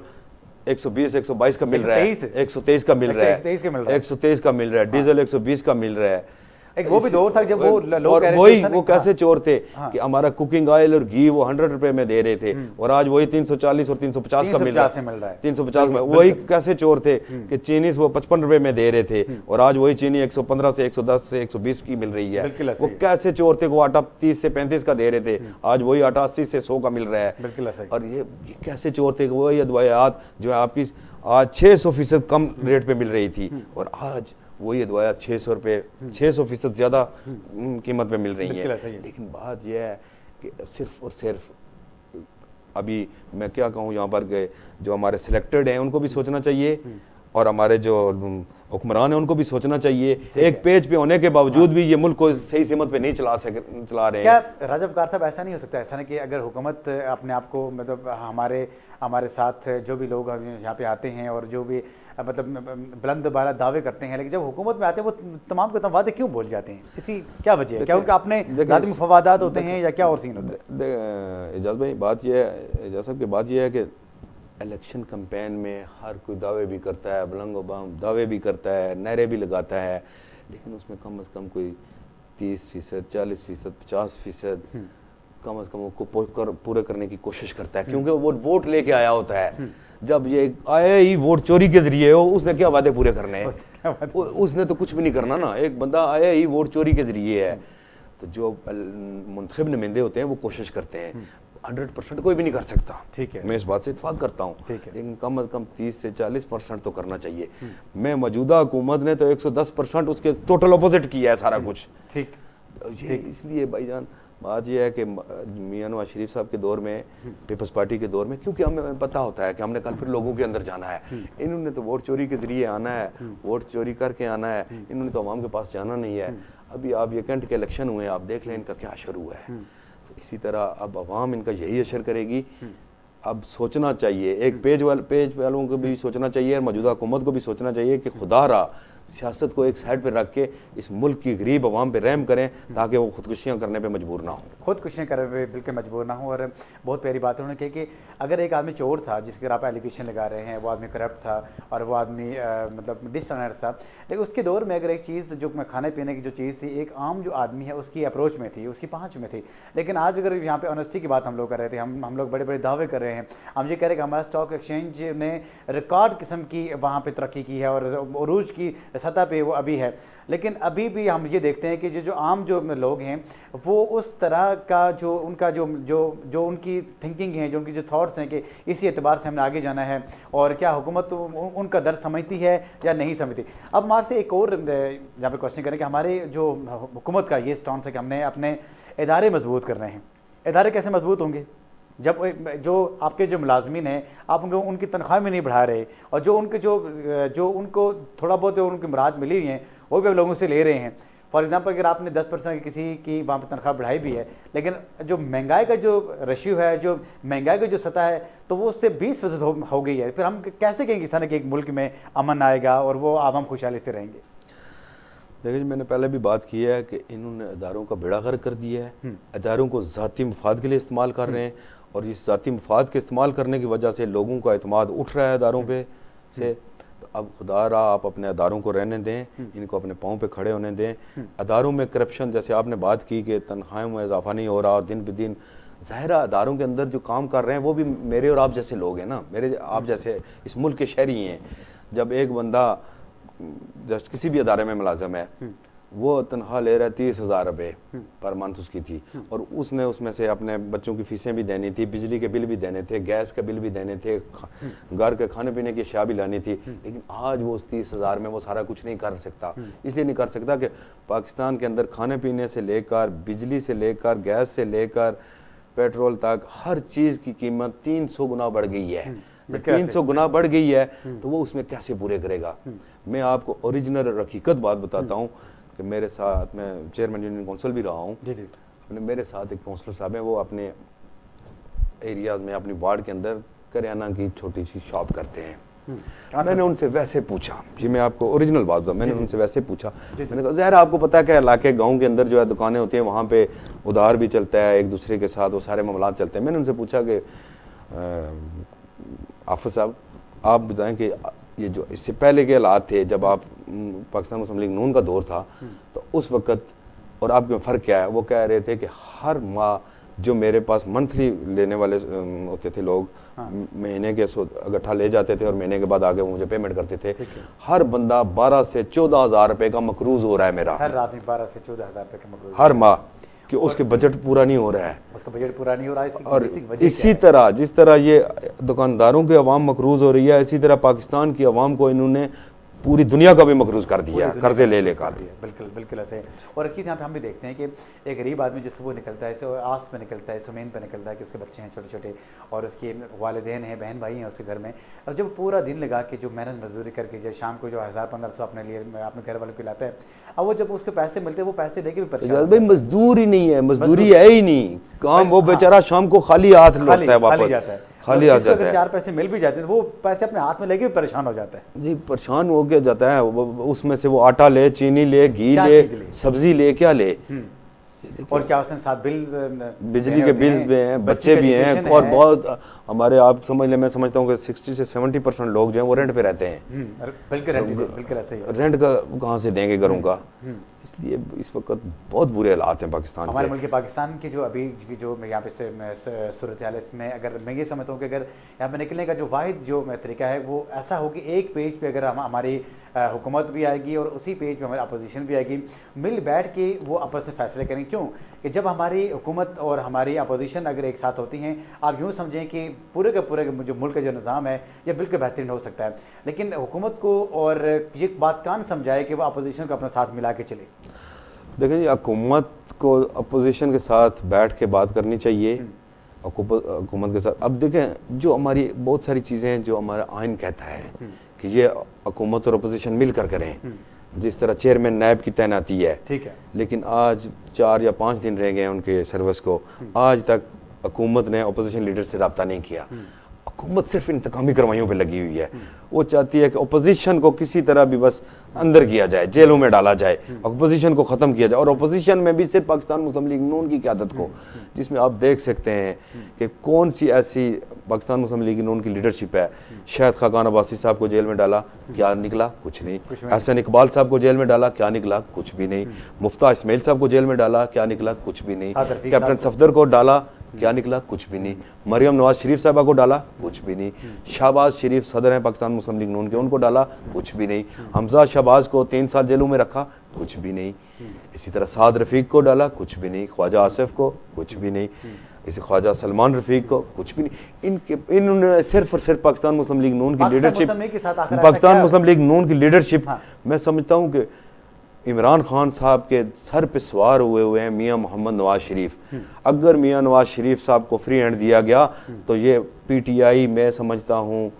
120 122 का मिल रहा है, 123 का मिल रहा है, 123 का मिल रहा है, डीजल 120 का मिल रहा है। एक वो भी दौर था जब वो लोग कह रहे थे वो कैसे चोर थे कि हमारा कुकिंग ऑयल और घी वो 100 रुपए में दे रहे थे, और आज वही 340 और 350 का मिल रहा है, 350 में। वही कैसे चोर थे कि चीनी वो 55 रुपए में दे रहे थे, और आज वही चीनी 115 से 110 से 120 की मिल रही है। वो कैसे चोर थे, वो आटा 30 से 35 का दे रहे थे, आज वही आटा 80 से 100 का मिल रहा है। और ये कैसे चोर थे, वही अदवायात जो है आपकी आज 600% कम रेट पे मिल रही थी, और आज वही दवाया 600 रुपये 600% ज़्यादा कीमत पे मिल रही है। लेकिन बात यह है कि सिर्फ और सिर्फ अभी मैं क्या कहूँ, यहाँ पर गए जो हमारे सिलेक्टेड हैं उनको भी सोचना चाहिए, और हमारे जो हुक्मरान हैं उनको भी सोचना चाहिए। एक पेज पे होने के बावजूद भी ये मुल्क को सही सीमत पे नहीं चला रहे हैं। क्या राजब कार साहब ऐसा नहीं हो सकता, ऐसा नहीं कि अगर हुकूमत अपने आप को मतलब हमारे साथ जो भी लोग यहाँ पे आते हैं और जो भी मतलब बुलंद बाला दावे करते हैं, लेकिन जब हुकूमत में आते हैं वो तमाम के तमाम वादे क्यों बोल जाते हैं? इसी क्या वजह है? क्या उनका अपने ज़ाती मफादात होते हैं या क्या और सीन होता है? एजाज भाई बात यह है, एजाज साहब की बात यह है कि इलेक्शन कैंपेन में हर कोई दावे भी करता है, बुलंद बाम दावे भी करता है, नारे भी लगाता है, लेकिन उसमें कम से कम कोई 30%, 40%, 50% कम से कम उसको पूरे करने की कोशिश करता है, क्योंकि वो वोट लेके आया होता है। जब ये आया ही वोट चोरी के जरिए हो, उसने क्या वादे पूरे करने हैं? उसने तो कुछ भी नहीं करना ना। एक बंदा आया ही वोट चोरी के जरिए है, तो जो मुंतखब नुमाइंदे होते हैं वो कोशिश करते हैं 100% कोई भी नहीं कर सकता, ठीक है, मैं इस बात से इत्फाक करता हूँ, ठीक है, लेकिन कम अज़ कम 30 से 40% तो करना चाहिए। मैं मौजूदा हुकूमत ने तो 110% उसके टोटल अपोजिट किया है सारा कुछ। ठीक, तो ये इसलिए भाईजान बात यह है कि मियां नवाज शरीफ साहब के दौर में, पीपल्स पार्टी के दौर में, क्योंकि हमें पता होता है कि हमने कल फिर लोगों के अंदर जाना है, इन्होंने तो वोट चोरी के जरिए आना है, वोट चोरी करके आना है, इन्होंने तो अवाम के पास जाना नहीं है। अभी आप ये कैंट के इलेक्शन हुए, आप देख लें इनका क्या असर हुआ है। तो इसी तरह अब अवाम इनका यही असर करेगी। अब सोचना चाहिए, एक पेज वालों को भी सोचना चाहिए और मौजूदा हुकूमत को भी सोचना चाहिए कि खुदारा सियासत को एक साइड पर रख के इस मुल्क की गरीब अवाम पे रहम करें, ताकि वो खुदकुशियाँ करने पे मजबूर ना हो। खुदकुशियाँ करने पे बिल्कुल मजबूर ना हो। और बहुत प्यारी बात उन्होंने कही कि अगर एक आदमी चोर था जिसके आप एलिगेशन लगा रहे हैं, वो आदमी करप्ट था और वो आदमी मतलब डिसऑनेस्ट था, लेकिन उसके दौर में अगर एक चीज़ जो खाने पीने की जो चीज़ थी, एक आम जो आदमी है उसकी अप्रोच में थी, उसकी पहुँच में थी। लेकिन आज अगर यहाँ पे ऑनेस्टी की बात हम लोग कर रहे थे, हम लोग बड़े बड़े दावे कर रहे हैं, हम ये कह रहे हैं कि हमारा स्टॉक एक्सचेंज ने रिकॉर्ड किस्म की वहाँ पे तरक्की की है और अरूज की सतह पे वो अभी है। लेकिन अभी भी हम ये देखते हैं कि जो आम जो लोग हैं वो उस तरह का जो उनका जो उनकी थिंकिंग है, जो उनकी जो थॉट्स हैं कि इसी एतबार से हमने आगे जाना है, और क्या हुकूमत उनका दर्द समझती है या नहीं समझती। अब हमारे से एक और यहाँ पे क्वेश्चन करें कि हमारे जो हुकूमत का ये स्टॉन्स है कि हमने अपने इदारे मजबूत करने हैं। इदारे कैसे मजबूत होंगे जब जो आपके जो मुलाजमीन हैं आप उनको उनकी तनख्वाह में नहीं बढ़ा रहे, और जो उनके जो उनको थोड़ा बहुत उनकी मुराद मिली हुई हैं वो भी आप लोगों से ले रहे हैं। फॉर एग्जांपल अगर आपने 10% किसी की वहाँ पर तनख्वाह बढ़ाई भी है, लेकिन जो महंगाई का जो रेशियो है, जो महंगाई की जो सतह है, तो वो उससे 20% हो गई है। फिर हम कैसे कहेंगे किसान के एक मुल्क में अमन आएगा और वो आवाम खुशहाली से रहेंगे। देखिए, मैंने पहले भी बात की है कि इन्होंने इदारों का बेड़ा गर्क कर दिया है, इदारों को ज़ाती मफाद के लिए इस्तेमाल कर रहे हैं, और इस ज़ाती मफाद के इस्तेमाल करने की वजह से लोगों का एतमाद उठ रहा है इदारों पे से। तो अब खुदा रहा आप अपने इदारों को रहने दें, इनको अपने पाँव पे खड़े होने दें। इदारों में करप्शन, जैसे आपने बात की कि तनख्वाहों में इजाफा नहीं हो रहा और दिन ब दिन ज़ाहिरा इदारों के अंदर जो काम कर रहे हैं वो भी मेरे और आप जैसे लोग हैं ना, मेरे आप जैसे इस मुल्क के शहरी हैं। जब एक बंदा जस्ट किसी भी अदारे में मुलाजम है, वो तनख्वाह ले रहा है 30,000 रुपये पर मंथ उसकी थी, और उसने उसमें से अपने बच्चों की फीसें भी देनी थी, बिजली के बिल भी देने थे, गैस के बिल भी देने थे, घर के खाने पीने की अशिया भी लानी थी। लेकिन आज वो उस 30,000 में वो सारा कुछ नहीं कर सकता। इसलिए नहीं कर सकता कि पाकिस्तान के अंदर खाने पीने से लेकर, बिजली से लेकर, गैस से लेकर, पेट्रोल तक हर चीज़ की कीमत 300 गुना बढ़ गई है। जब 300 गुना बढ़ गई है तो वो उसमें कैसे पूरे करेगा। मैं आपको ओरिजिनल हकीकत बात बताता हूँ कि मेरे साथ, मैं चेयरमैन यूनियन काउंसिल भी रहा हूँ, अपने मेरे साथ एक काउंसलर साहब हैं, वो अपने एरियाज़ में अपनी वार्ड के अंदर करियाना की छोटी सी शॉप करते हैं। मैंने उनसे वैसे पूछा, जी मैं आपको ओरिजिनल बात बताऊँ, मैंने उनसे वैसे पूछा, मैंने कहा ज़ाहिर आपको पता है कि इलाके गाँव के अंदर जो है दुकानें होती हैं वहाँ पे उधार भी चलता है, एक दूसरे के साथ वो सारे मामलात चलते हैं। मैंने उनसे पूछा कि आफिस साहब आप बताएं कि ये जो इससे पहले के हालात थे, जब आप पाकिस्तान मुस्लिम लीग नून का दौर था, तो उस वक़्त और आपके में फ़र्क क्या है। वो कह रहे थे कि हर माह जो मेरे पास मंथली लेने वाले होते थे लोग, महीने के इकट्ठा ले जाते थे और महीने के बाद आगे वो मुझे पेमेंट करते थे, हर बंदा 12 से 14,000 रुपये का मकरूज हो रहा है मेरा, हर रात में 12 से 14,000 रुपये का मकरूज हर माह, कि उसके बजट पूरा नहीं हो रहा है, उसका बजट पूरा नहीं हो रहा है। और इसी तरह जिस तरह ये दुकानदारों की आवाम मकरूज हो रही है, इसी तरह पाकिस्तान की आवाम को इन्होंने पूरी दुनिया का भी मकरूज कर दिया, कर्जे ले लेकर। बिल्कुल बिल्कुल ऐसे। और एक चीज़ यहाँ पे हम भी देखते हैं कि एक गरीब आदमी जो सुबह निकलता है, आस पे निकलता है, सुमेन पे निकलता है कि उसके बच्चे हैं छोटे छोटे और उसके वालिदैन हैं, बहन भाई हैं उसके घर में, और जब पूरा दिन लगा के जो मेहनत मजदूरी करके जो शाम को जो 1,000-1,500 अपने लिए अपने घर वालों को लाता है, अब वो जब उसके पैसे मिलते हैं वो पैसे लेके भी परेशान। भाई मजदूर ही नहीं है, मजदूरी है ही नहीं, काम वो बेचारा शाम को खाली हाथ लौटता है, वापस खाली आ जाता है। 4 पैसे मिल भी जाते हैं वो पैसे अपने हाथ में लेके भी परेशान हो जाता है। जी परेशान हो गया जाता है, उसमें से वो आटा ले, चीनी ले, घी ले, सब्जी ले, क्या ले, और क्या उसने साथ बिल, बिजली के बिल्स भी हैं, बच्चे भी हैं, और बहुत हमारे आप समझ लें, मैं समझता हूँ कि 60 से 70% लोग जो हैं वो रेंट पे रहते हैं। बिल्कुल ऐसे ही है। रेंट का कहाँ से देंगे घरों का, इसलिए इस वक्त बहुत बुरे हालात हैं पाकिस्तान हमारे मुल्क पाकिस्तान की जो अभी जो यहाँ पे सूरत हाल इसमें, अगर मैं ये समझता हूँ कि अगर यहाँ पे निकलने का जो वाहिद जो तरीका है वो ऐसा हो कि एक पेज पे अगर हमारी हुकूमत भी आएगी और उसी पेज पे हमारी अपोजिशन भी आएगी, मिल बैठ के वो आपस में फैसले करें। क्यों कि जब हमारी हुकूमत और हमारी अपोजिशन अगर एक साथ होती हैं, आप यूँ समझें कि पूरे के पूरे जो मुल्क का जो निज़ाम है ये बिल्कुल बेहतरीन हो सकता है। लेकिन हुकूमत को और ये बात कान समझाए कि वो अपोजिशन को अपना साथ मिला के चले। देखिए जी, हुकूमत को अपोजिशन के साथ बैठ के बात करनी चाहिए, हुकूमत के साथ। अब देखें, जो हमारी बहुत सारी चीज़ें हैं जो हमारा आइन कहता है कि ये हुकूमत और अपोजिशन मिलकर करें, जिस तरह चेयरमैन नायब की तैनाती है, ठीक है, लेकिन आज 4 या 5 दिन रह गए हैं उनके सर्विस को, आज तक हुकूमत ने अपोजिशन लीडर से रब्ता नहीं किया। हुकूमत सिर्फ इंतकामी कार्रवाइयों पे लगी हुई है। वो चाहती है कि अपोजिशन को किसी तरह भी बस अंदर किया जाए, जेलों में डाला जाए, अपोजिशन को ख़त्म किया जाए, और अपोजिशन में भी सिर्फ पाकिस्तान मुस्लिम लीग नून की क़यादत को, जिसमें आप देख सकते हैं कि कौन सी ऐसी पाकिस्तान मुस्लिम लीग नून की लीडरशिप है। शाहिद खाकान अब्बासी साहब को जेल में डाला, क्या निकला? कुछ नहीं। एहसन इकबाल साहब को जेल में डाला, क्या निकला? कुछ भी नहीं। मुफ्ता इस्माइल साहब को जेल में डाला, क्या निकला? कुछ भी नहीं। कैप्टन सफदर को डाला, क्या निकला? कुछ भी नहीं। मरियम नवाज शरीफ साहबा को डाला, कुछ भी नहीं। शहबाज शरीफ सदर हैं पाकिस्तान मुस्लिम लीग नून के, उनको डाला, कुछ भी नहीं। हमजा शहबाज को 3 साल जेलों में रखा, कुछ भी नहीं। इसी तरह साद रफीक को डाला, कुछ भी नहीं। ख्वाजा आसिफ को, कुछ भी नहीं। इसी ख्वाजा सलमान रफीक को, कुछ भी नहीं। इन्होंने सिर्फ और सिर्फ पाकिस्तान मुस्लिम लीग नून की लीडरशिप, पाकिस्तान मुस्लिम लीग नून की लीडरशिप, मैं समझता हूँ कि इमरान खान साहब के सर पे सवार हुए हैं मियां मोहम्मद नवाज शरीफ। अगर मियां नवाज शरीफ साहब को फ्री हैंड दिया गया तो ये पीटीआई, मैं समझता हूँ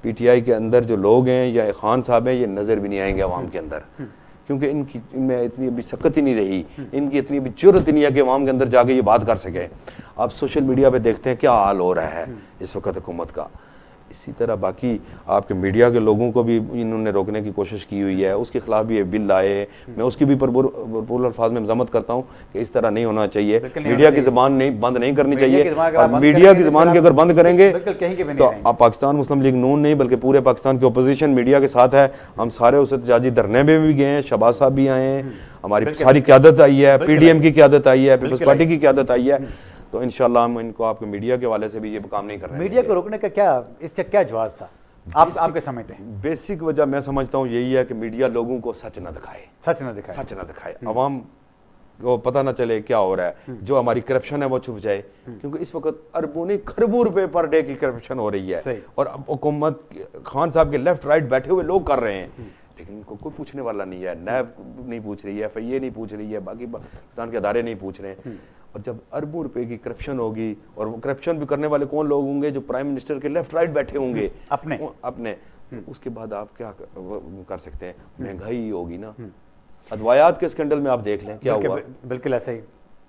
पीटीआई के अंदर जो लोग हैं या खान साहब हैं, ये नज़र भी नहीं आएंगे अवाम के अंदर, क्योंकि इनकी इनमें इतनी अभी सकत ही नहीं रही, इनकी इतनी अभी जुर्रत ही नहीं है कि अवाम के अंदर जाके ये बात कर सके। आप सोशल मीडिया पे देखते हैं क्या हाल हो रहा है इस वक्त हुकूमत का। इसी तरह बाकी आपके मीडिया के लोगों को भी इन्होंने रोकने की कोशिश की हुई है, उसके खिलाफ भी ये बिल लाए। मैं उसकी भी भरपूर अल्फाज में मजम्मत करता हूँ कि इस तरह नहीं होना चाहिए। मीडिया की ज़बान नहीं बंद नहीं करनी चाहिए, और मीडिया की ज़बान की अगर बंद करेंगे तो आप पाकिस्तान मुस्लिम लीग नून नहीं बल्कि पूरे पाकिस्तान की अपोजिशन मीडिया के साथ है। हम सारे उस एहतजाजी धरने में भी गए हैं, शहबाज साहब भी आए हैं, हमारी सारी क़यादत आई है, PDM की क़यादत आई है, पीपल्स पार्टी की क़यादत आई है। तो इंशाल्लाह हम इनको आपके मीडिया के वाले से भी ये काम नहीं कर रहे हैं। मीडिया को रोकने का क्या, इसका क्या जवाब था आपके समझते हैं? बेसिक वजह मैं समझता हूँ यही है कि मीडिया लोगों को सच ना दिखाए, सच ना दिखाए, सच ना दिखाए, अवाम को पता ना चले क्या हो रहा है। जो हमारी करप्शन है वो छुप जाए, क्योंकि इस वक्त अरबों नहीं खरबों रुपए पर डे की करप्शन हो रही है, और अब हुकूमत खान साहब के लेफ्ट राइट बैठे हुए लोग कर रहे हैं, लेकिन उनको कोई पूछने वाला नहीं है। नैब नहीं पूछ रही है, FIA नहीं पूछ रही है, बाकी पाकिस्तान के अदारे नहीं पूछ रहे हैं। और जब अरबों रुपए की करप्शन होगी, और वो करप्शन भी करने वाले कौन लोग होंगे? जो प्राइम मिनिस्टर के लेफ्ट राइट बैठे होंगे अपने तो उसके बाद आप क्या कर सकते हैं? महंगाई होगी ना। अदवायात के स्कैंडल में आप देख लें क्या हुआ, बिल्कुल ऐसा ही,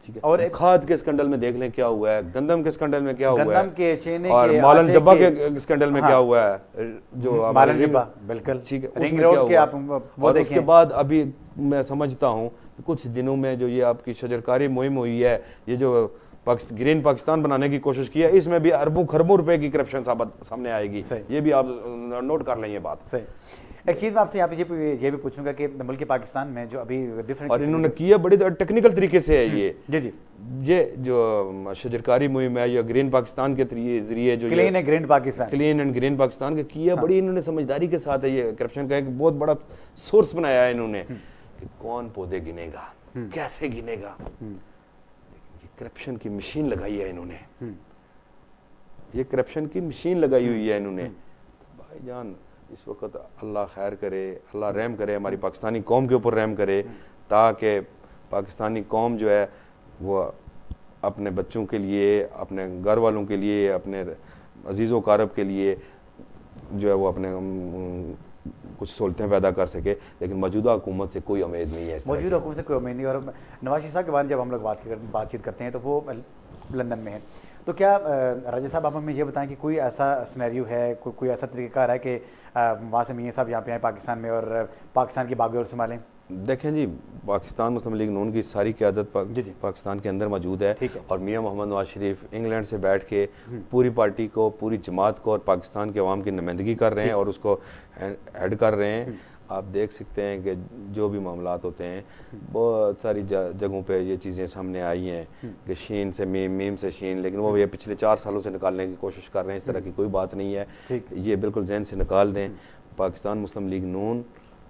ठीक है। और खाद के स्कैंडल में देख लें क्या हुआ है, गंदम के स्कैंडल में क्या हुआ है, और मालन जब्बा के स्कैंडल में क्या हुआ है, जो मालन जब्बा, बिल्कुल ठीक है, रिंग रोड के आप वो और उसके बाद अभी मैं समझता हूँ कुछ दिनों में जो ये आपकी शजरकारी मुहिम हुई है, ये जो ग्रीन पाकिस्तान बनाने की कोशिश की है, इसमें भी अरबों खरबों रुपए की करप्शन सामने आएगी। ये भी आप नोट कर लें ये बात। सही। एक चीज़ मैं आपसे यहाँ पे ये भी पूछूंगा कि मुल्क पाकिस्तान में जो अभी डिफरेंट, और इन्होंने किया बड़ी टेक्निकल तरीके से है ये जी ये जो शजरकारी मुहिम है या ग्रीन पाकिस्तान के जरिए जो clean and green Pakistan, clean and green Pakistan का किया, बड़ी इन्होंने समझदारी के साथ है। ये करप्शन का एक बहुत बड़ा सोर्स बनाया है इन्होंने कि कौन पौधे गिनेगा, कैसे गिनेगा, करप्शन की मशीन लगाई है इन्होंने, ये करप्शन की मशीन लगाई हुई है इन्होंने। तो भाईजान इस वक्त अल्लाह खैर करे, अल्लाह रहम करे, हमारी पाकिस्तानी कौम के ऊपर रहम करे, ताकि पाकिस्तानी कौम जो है वो अपने बच्चों के लिए, अपने घर वालों के लिए, अपने अजीज़ कारब के लिए जो है वो अपने कुछ सहूलतें पैदा कर सके। लेकिन मौजूदा हुकूमत से कोई उम्मीद नहीं है, मौजूदा हुकूमत से कोई उम्मीद नहीं। और नवाज शरीफ साहब के बारे में जब हम लोग बातचीत करते हैं तो वो लंदन में है, तो क्या राजा साहब आप हमें ये बताएं कि कोई ऐसा सिनेरियो है, कोई ऐसा तरीक़ाकार है कि वहाँ से मियाँ साहब यहाँ पे आए पाकिस्तान में और पाकिस्तान की बागडोर संभालें? देखें जी, पाकिस्तान मुस्लिम लीग नून की सारी क़यादत पाकिस्तान के अंदर मौजूद है, और मियाँ मोहम्मद नवाज शरीफ इंग्लैंड से बैठ के पूरी पार्टी को, पूरी जमात को और पाकिस्तान के अवाम की नुमाइंदगी कर रहे हैं और उसको हेड कर रहे हैं। आप देख सकते हैं कि जो भी मामलात होते हैं, बहुत सारी जगहों पे ये चीज़ें सामने आई हैं कि शीन से मीम से शीन, लेकिन वो ये पिछले 4 सालों से निकालने की कोशिश कर रहे हैं। इस तरह की कोई बात नहीं है, ये बिल्कुल जहन से निकाल दें। पाकिस्तान मुस्लिम लीग नून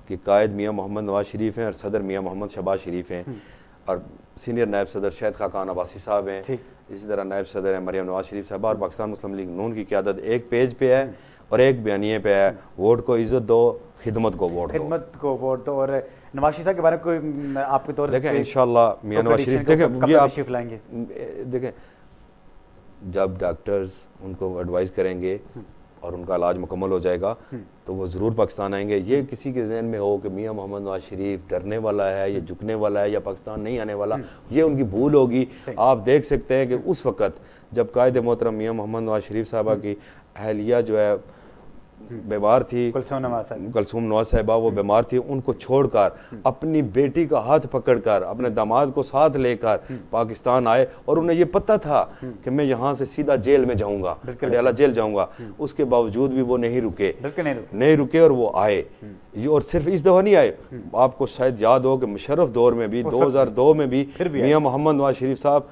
के कायद मियाँ मोहम्मद नवाज शरीफ हैं और सदर मियाँ मोहम्मद शहबाज शरीफ हैं, और सीनियर नायब सदर शाहिद खाकान अब्बासी साहब हैं, ठीक। इसी तरह नायब सदर हैं मरियम नवाज शरीफ साहबा, और पाकिस्तान मुस्लिम लीग नून की क़यादत एक पेज पे है और एक बयानिए पे है, वोट को इज्जत दो, खिदमत को वोट दो। खिदमत को वोट दो। और नवाज शरीफ साहब के बारे में कोई आपके तौर देखें इंशाल्लाह मियां नवाज शरीफ देखें ये आप लाएंगे, देखें जब डॉक्टर्स उनको एडवाइस करेंगे और उनका इलाज मुकम्मल हो जाएगा तो वो ज़रूर पाकिस्तान आएंगे। ये किसी के जहन में हो कि मियां मोहम्मद नवाज शरीफ डरने वाला है या झुकने वाला है या पाकिस्तान नहीं आने वाला, ये उनकी भूल होगी। आप देख सकते हैं कि उस वक़्त जब कायद मोहतरम मियां मोहम्मद नवाज शरीफ साहबा की अहलिया जो है बीमार थी, कुलसूम नवाज साहिबा वो बीमार थी, उनको छोड़कर अपनी बेटी का हाथ पकड़कर अपने दामाद को साथ लेकर पाकिस्तान आए, और उन्हें ये पता था कि मैं यहाँ से सीधा जेल में जाऊंगा, पटियाला जेल जाऊंगा। उसके बावजूद भी वो नहीं रुके, नहीं रुके और वो आए। और सिर्फ इस दफ़ा नहीं आए, आपको शायद याद हो कि मुशर्रफ दौर में भी 2002 में भी मियां मोहम्मद नवाज शरीफ साहब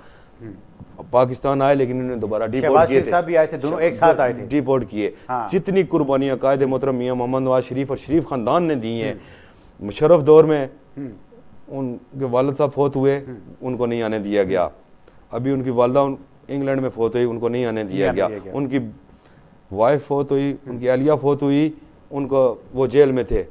पाकिस्तान आए, लेकिन उन्होंने दोबारा डिपोर्ट किए थे, भी आए थे, दोनों एक साथ आए थे, डिपोर्ट किए। जितनी कुर्बानियां कायदे मोहतरम मियां मोहम्मद नवाज शरीफ और शरीफ खानदान ने दी हैं, मुशर्रफ दौर में उनके वालिद साहब फौत हुए, उनको नहीं आने दिया गया। अभी उनकी वालदा इंग्लैंड में फौत हुई, उनको नहीं आने दिया गया। उनकी वाइफ फौत हुई, उनकी अहलिया फौत हुई, उनको वो जेल में थे,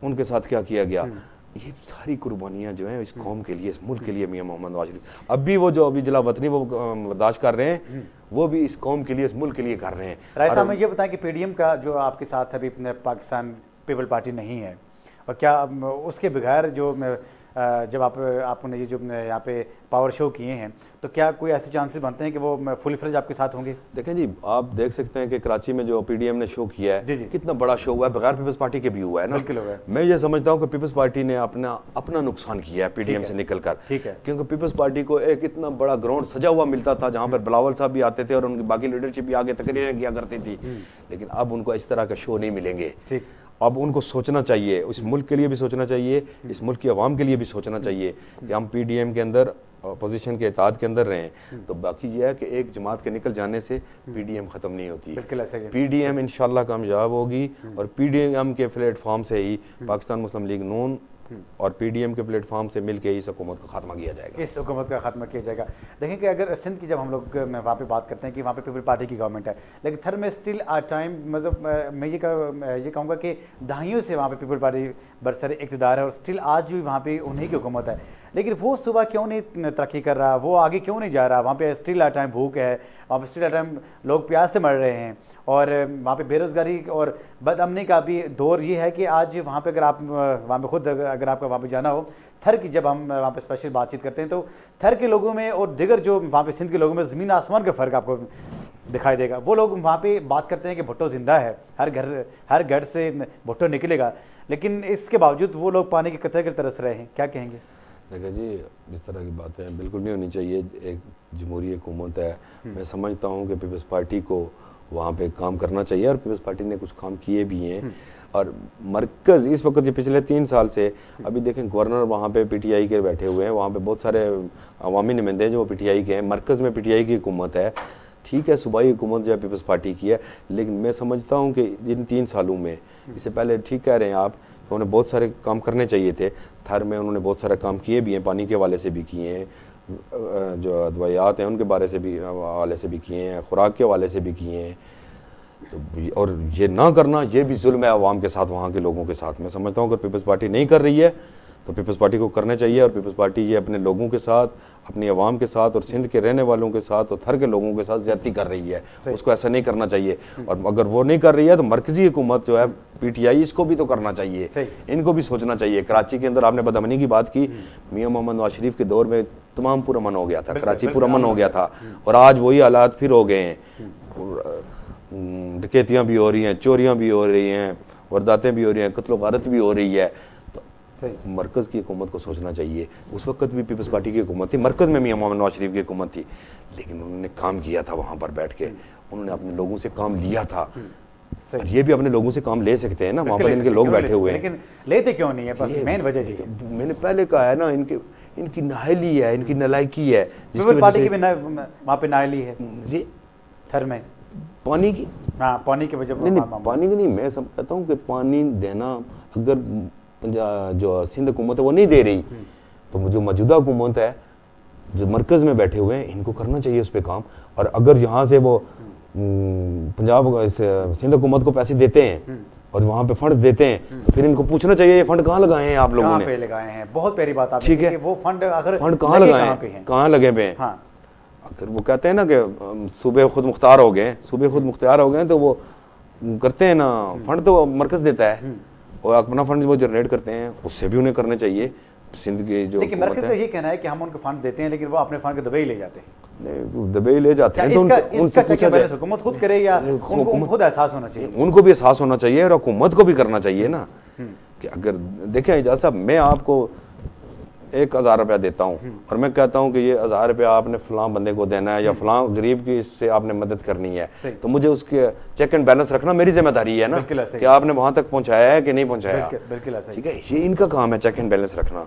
उनके साथ क्या किया गया। ये सारी कुर्बानियां जो हैं इस कौम के लिए, इस मुल्क के लिए मियां मोहम्मद नवाज शरीफ, अब भी वो जो अभी जिला वतनी वो बर्दाश्त कर रहे हैं, वो भी इस कौम के लिए, इस मुल्क के लिए कर रहे हैं। राय साहब, ये बताएं कि पीडीएम का जो आपके साथ अभी पाकिस्तान पीपल पार्टी नहीं है, और क्या उसके बगैर जो जब आपने ये जो यहाँ पे पावर शो किए हैं, तो क्या कोई ऐसे चांसेस बनते हैं कि वो फुल फ्लेज आपके साथ होंगे? देखें जी, आप देख सकते हैं कि कराची में जो पीडीएम ने शो किया है, कितना बड़ा शो हुआ है, बगैर पीपल्स पार्टी के भी हुआ है ना। मैं ये समझता हूँ कि पीपल्स पार्टी ने अपना नुकसान किया है पीडीएम से निकल कर, क्योंकि पीपल्स पार्टी को एक इतना बड़ा ग्राउंड सजा हुआ मिलता था जहाँ पर बिलावल साहब भी आते थे और उनकी बाकी लीडरशिप भी आगे तकरीरें किया करती थी, लेकिन अब उनको इस तरह का शो नहीं मिलेंगे। अब उनको सोचना चाहिए, इस मुल्क के लिए भी सोचना चाहिए, इस मुल्क की आवाम के लिए भी सोचना चाहिए कि हम पीडीएम के अंदर, अपोजिशन के इत्तेहाद के अंदर रहें। तो बाकी यह है कि एक जमात के निकल जाने से पीडीएम ख़त्म नहीं होती। पीडीएम इंशाल्लाह कामयाब होगी, और पीडीएम के प्लेटफॉर्म से ही पाकिस्तान मुस्लिम लीग नून और पीडीएम के प्लेटफॉर्म से मिलकर इस हुकूमत का खात्मा किया जाएगा। इस हुकूमत का खात्मा किया जाएगा। देखें कि अगर सिंध की जब हम लोग वहाँ पे बात करते हैं कि वहाँ पे पीपल पार्टी की गवर्नमेंट है, लेकिन थर में स्टिल आ टाइम, मतलब मैं ये कहूँगा कि दहाइयों से वहाँ पे पीपल पार्टी बरसर इक़्तिदार है और स्टिल आज भी वहाँ पे उन्हीं की हुकूमत है। लेकिन वो सुबह क्यों नहीं तरक्की कर रहा, वो आगे क्यों नहीं जा रहा? वहाँ पे स्टिल आ टाइम भूख है, वहाँ पे स्टिल आ टाइम लोग प्यास से मर रहे हैं, और वहाँ पे बेरोज़गारी और बदअमनी का भी दौर ये है कि आज वहाँ पे अगर आप वहाँ पे खुद अगर आपका वहाँ पे जाना हो, थर की जब हम वहाँ पे स्पेशल बातचीत करते हैं तो थर के लोगों में और दिगर जो वहाँ पे सिंध के लोगों में ज़मीन आसमान का फ़र्क आपको दिखाई देगा। वो लोग वहाँ पे बात करते हैं कि भुट्टो ज़िंदा है, हर घर से भुट्टो निकलेगा, लेकिन इसके बावजूद वो लोग पानी के कतरे के तरस रहे हैं। क्या कहेंगे? देखिए जी, इस तरह की बातें बिल्कुल नहीं होनी चाहिए। एक जमहूरी हुकूमत है, मैं समझता हूँ कि पीपल्स पार्टी को वहाँ पे काम करना चाहिए, और पीपल्स पार्टी ने कुछ काम किए भी हैं। और मरकज़ इस वक्त ये पिछले 3 साल से, अभी देखें गवर्नर वहाँ पे पीटीआई के बैठे हुए हैं, वहाँ पे बहुत सारे अवामी नुमाइंदे हैं जो पीटीआई के हैं, मरकज़ में पीटीआई की हुकूमत है। ठीक है, सूबाई हुकूमत जो है पीपल्स पार्टी की है, लेकिन मैं समझता हूँ कि इन 3 सालों में, इससे पहले ठीक कह रहे हैं आप, उन्होंने बहुत सारे काम करने चाहिए थे। थर में उन्होंने बहुत सारे काम किए भी हैं, पानी के हवाले से भी किए हैं, जो अदवायात हैं उनके बारे से भी हवाले से भी किए हैं, खुराक के हवाले से भी किए हैं। तो और ये ना करना, ये भी जुल्म है आवाम के साथ, वहाँ के लोगों के साथ। मैं समझता हूँ अगर पीपल्स पार्टी नहीं कर रही है तो पीपल्स पार्टी को करना चाहिए, और पीपल्स पार्टी ये अपने लोगों के साथ, अपनी आवाम के साथ और सिंध के रहने वालों के साथ और थर के लोगों के साथ ज्यादती कर रही है। उसको ऐसा नहीं करना चाहिए, और अगर वो नहीं कर रही है तो मरकजी हुकूमत जो है पीटीआई, इसको भी तो करना चाहिए, इनको भी सोचना चाहिए। कराची के अंदर आपने बदअमनी की बात की, मियां मोहम्मद नवाज शरीफ के दौर में तमाम पूरा मन हो गया था, कराची पूरा मन हो गया था, और आज वही हालात फिर हो गए हैं। डकैतियाँ भी हो रही हैं, चोरियाँ भी हो रही हैं, वारदातें भी हो रही हैं, कत्ल वारत भी हो रही है। तो मरकज़ की हुकूमत को सोचना चाहिए। उस वक्त भी पीपल्स पार्टी की हुकूमत थी, मरकज़ में मियां मोहम्मद नवाज शरीफ की हुकूमत थी, लेकिन उन्होंने काम किया था वहाँ पर बैठ के, उन्होंने अपने लोगों से काम लिया था। और ये भी अपने लोगों से काम ले सकते हैं ना, वहाँ पर इनके लोग बैठे हुए हैं, लेकिन लेते क्यों नहीं है? बस मेन वजह जी, मैंने पहले कहा है ना, इनकी नाहली है, इनकी नलायकी है, जिसकी पार्टी की भी वहाँ पे नाहली है जी थर में, पानी की। हाँ, पानी की वजह। नहीं, पानी की नहीं, मैं सब कहता हूँ कि पानी देना, अगर जो सिंध हुकूमत है वो नहीं दे रही, तो जो मौजूदा हुकूमत है, जो मरकज़ में बैठे हुए हैं, इनको करना चाहिए उस पर काम। और अगर यहाँ से वो पंजाब सिंध हुकूमत को पैसे देते हैं और वहाँ पे फंड देते हैं, तो फिर इनको पूछना चाहिए ये फंड कहाँ लगाए हैं आप लोगों ने, पे लगाए हैं। बहुत प्यारी बात आपने ठीक की है, कि वो फंड अगर कहाँ लगाए हैं, कहाँ लगे पे हैं। हाँ। अगर वो कहते हैं ना कि सूबे खुद मुख्तार हो गए, सूबे खुद मुख्तार हो गए, तो वो करते हैं ना, फंड तो मरकज़ देता है और अपना फंड वो जनरेट करते हैं, उससे भी उन्हें करने चाहिए। सिंध की जो लेकिन मरकज़ तो ये कहना है कि हम उनको फंड देते हैं, लेकिन वो अपने फंड के दुबई ले जाते हैं। नहीं, दुबई ले जाते हैं, तो उनसे पूछा जाए, हुकूमत खुद करे या उनको खुद एहसास होना चाहिए? उनको भी एहसास होना चाहिए और हुकूमत को भी करना चाहिए ना। कि अगर देखें एजाज साहब, मैं आपको 1000 रुपया देता हूँ और मैं कहता हूँ कि ये 1000 रुपया आपने फलां बंदे को देना है या फलां गरीब की इससे आपने मदद करनी है, तो मुझे उसके चेक एंड बैलेंस रखना मेरी जिम्मेदारी है ना, कि आपने वहां तक पहुंचाया है कि नहीं पहुंचाया। ठीक है, ये इनका काम है चेक एंड बैलेंस रखना,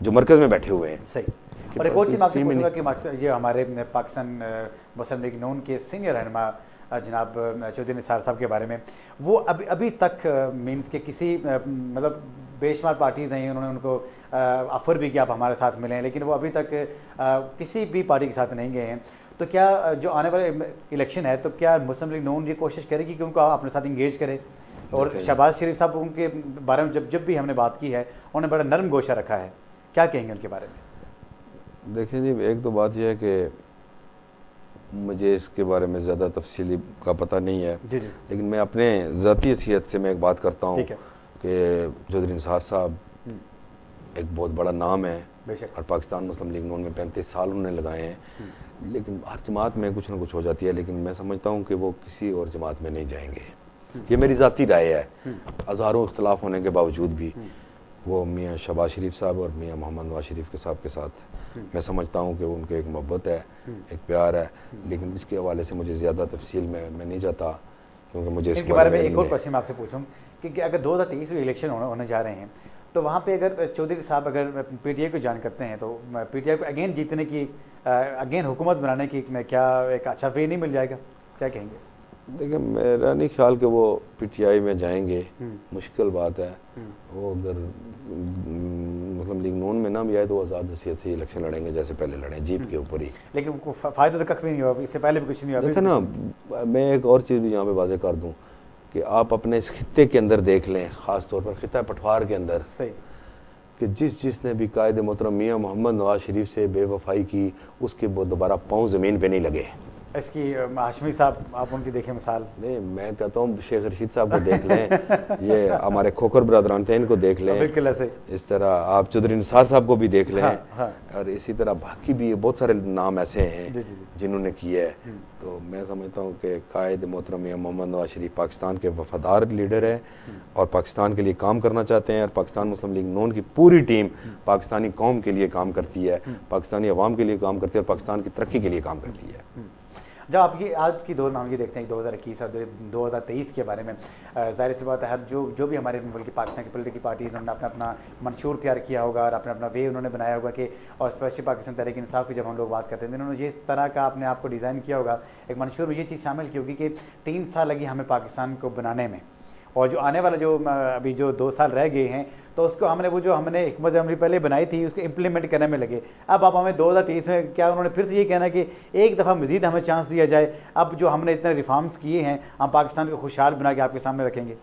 जो मरकज में बैठे हुए हैं। सही। और एक और चीज़ आपसे पूछूंगा कि ये हमारे पाकिस्तान मुस्लिम लीग नून के सीनियर रहनुमा जनाब चौधरी निसार साहब के बारे में, वो अभी तक मीन्स के किसी मतलब बेशुमार पार्टीज़ हैं, उन्होंने उनको ऑफ़र भी किया आप हमारे साथ मिलें, लेकिन वो अभी तक किसी भी पार्टी के साथ नहीं गए हैं। तो क्या जो आने वाले इलेक्शन है, तो क्या मुस्लिम लीग नून ये कोशिश करेगी कि उनको अपने साथ इंगेज करे? और शहबाज शरीफ साहब उनके बारे में जब भी हमने बात की है, उन्होंने बड़ा नरम गोशा रखा है, क्या कहेंगे उनके बारे में? देखिए जी, एक तो बात यह है कि मुझे इसके बारे में ज़्यादा तफसीली का पता नहीं है, जी जी, लेकिन मैं अपने ज़ाती हैसियत से मैं एक बात करता हूँ कि चौधरी निसार साहब एक बहुत बड़ा नाम है और पाकिस्तान मुस्लिम लीग नून में 35 साल उन्होंने लगाए हैं, लेकिन हर जमात में कुछ ना कुछ हो जाती है, लेकिन मैं समझता हूँ कि वो किसी और जमात में नहीं जाएंगे। ये मेरी ज़ाती राय है, हज़ारों इख्तलाफ होने के बावजूद भी वो मियाँ शहबाज शरीफ साहब और मियाँ मोहम्मद नवाज शरीफ के साहब के साथ मैं समझता हूँ कि उनके एक मोहब्बत है, एक प्यार है, लेकिन इसके हवाले से मुझे ज़्यादा तफसील में मैं नहीं जाता, क्योंकि मुझे इसके बारे में एक और क्वेश्चन मैं आपसे पूछूँ कि अगर 2023 में इलेक्शन होने जा रहे हैं, तो वहाँ पे अगर चौधरी साहब अगर पीटीआई को ज्वाइन करते हैं, तो पीटीआई को अगेन जीतने की, अगेन हुकूमत बनाने की क्या एक अच्छा वे नहीं मिल जाएगा? क्या कहेंगे? देखिए, मेरा नहीं ख्याल कि वो पीटीआई में जाएंगे, मुश्किल बात है। वो अगर मुस्लिम लीग नून में ना भी आए तो वो आज़ाद हैसियत से इलेक्शन लड़ेंगे जैसे पहले लड़े, जीप के ऊपर ही। लेकिन फ़ायदा तो कख भी नहीं हुआ, इससे पहले भी कुछ नहीं हुआ। देखा ना, मैं एक और चीज़ भी यहाँ पे वाज़ेह कर दूँ कि आप अपने इस खित्ते के अंदर देख लें, ख़ास तौर पर खित्ता पठवार के अंदर, सही, कि जिसने भी कायद मोहतरम मियाँ मोहम्मद नवाज शरीफ से बेवफाई की, उसके वो दोबारा पाँव ज़मीन पे नहीं लगे। इसकी हाशमी साहब, आप उनकी देखें मिसाल। नहीं, मैं कहता हूँ शेख रशीद साहब को देख लें, ये हमारे खोखर बरादरान थे, इनको देख लें, बिल्कुल ऐसे। इस तरह आप चौधरी निसार साहब को भी देख लें। हाँ। और इसी तरह बाकी भी बहुत सारे नाम ऐसे हैं जी, जी, जिन्होंने किया है। तो मैं समझता हूँ कि कायद मोहतरम मियाँ मोहम्मद नवाज शरीफ पाकिस्तान के वफादार लीडर है और पाकिस्तान के लिए काम करना चाहते हैं, और पाकिस्तान मुस्लिम लीग नून की पूरी टीम पाकिस्तानी कौम के लिए काम करती है, पाकिस्तानी अवाम के लिए काम करती है और पाकिस्तान की तरक्की के लिए काम करती है। जब आप आज की दौर में हम ये देखते हैं कि 2021 और 2023 के बारे में, ज़ाहिर सी बात है, हर जो भी हमारे मुल्क की पाकिस्तान की पॉलिटिकल पार्टीज़, उन्होंने अपना अपना मंशूर तैयार किया होगा और अपना वे उन्होंने बनाया होगा कि, और स्पेशली पाकिस्तान तहरीक इंसाफ की जब हम लोग बात करते हैं, उन्होंने इस तरह का अपने आप को डिज़ाइन किया होगा, एक मंशूर में ये चीज़ शामिल की होगी कि 3 साल लगी हमें पाकिस्तान को बनाने में, और जो आने वाला जो अभी जो 2 साल रह गए हैं, तो उसको हमने हिकमत अमली पहले बनाई थी, उसको इम्प्लीमेंट करने में लगे। अब आप हमें 2023 में क्या उन्होंने फिर से ये कहना कि एक दफ़ा मज़ीद हमें चांस दिया जाए, अब जो हमने इतने रिफॉर्म्स किए हैं, हम पाकिस्तान को खुशहाल बना के आपके सामने रखेंगे?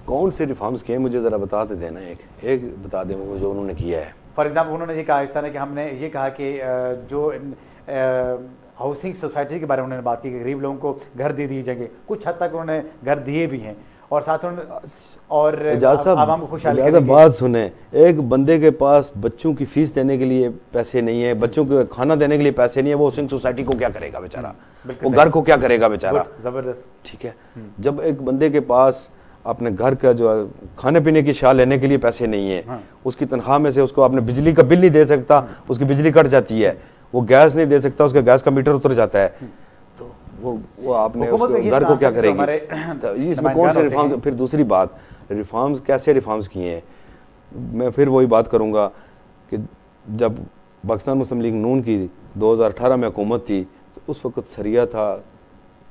कौन से रिफॉर्म्स किए मुझे ज़रा बताते देना, एक बता दें मुझे जो उन्होंने किया है। फॉर एग्ज़ाम्पल, उन्होंने ये कहा इस तरह कि हमने ये कहा कि जो हाउसिंग सोसाइटी के बारे में उन्होंने बात की कि गरीब लोगों को घर दे दिए जाएंगे, कुछ हद तक उन्होंने घर दिए भी हैं, और साथ और आवाम को खुशहाल। बात सुने, एक बंदे के पास बच्चों की फीस देने के लिए पैसे नहीं है, बच्चों को खाना देने के लिए पैसे नहीं है, वो हाउसिंग सोसाइटी को क्या करेगा बेचारा, वो घर को क्या करेगा बेचारा? जबरदस्त। ठीक है, जब एक बंदे के पास अपने घर का जो खाने पीने की शाह लेने के लिए पैसे नहीं है, उसकी तनख्वाह में से उसको अपने बिजली का बिल नहीं दे सकता, उसकी बिजली कट जाती है, वो गैस नहीं दे सकता, उसका गैस का मीटर उतर जाता है, तो वो आपने घर को क्या करेगी? तो इसमें कौन से रिफॉर्म्स? फिर दूसरी बात, रिफॉर्म्स कैसे रिफॉर्म्स किए हैं? मैं फिर वही बात करूंगा कि जब पाकिस्तान मुस्लिम लीग नून की 2018 में हुकूमत थी, तो उस वक्त सरिया था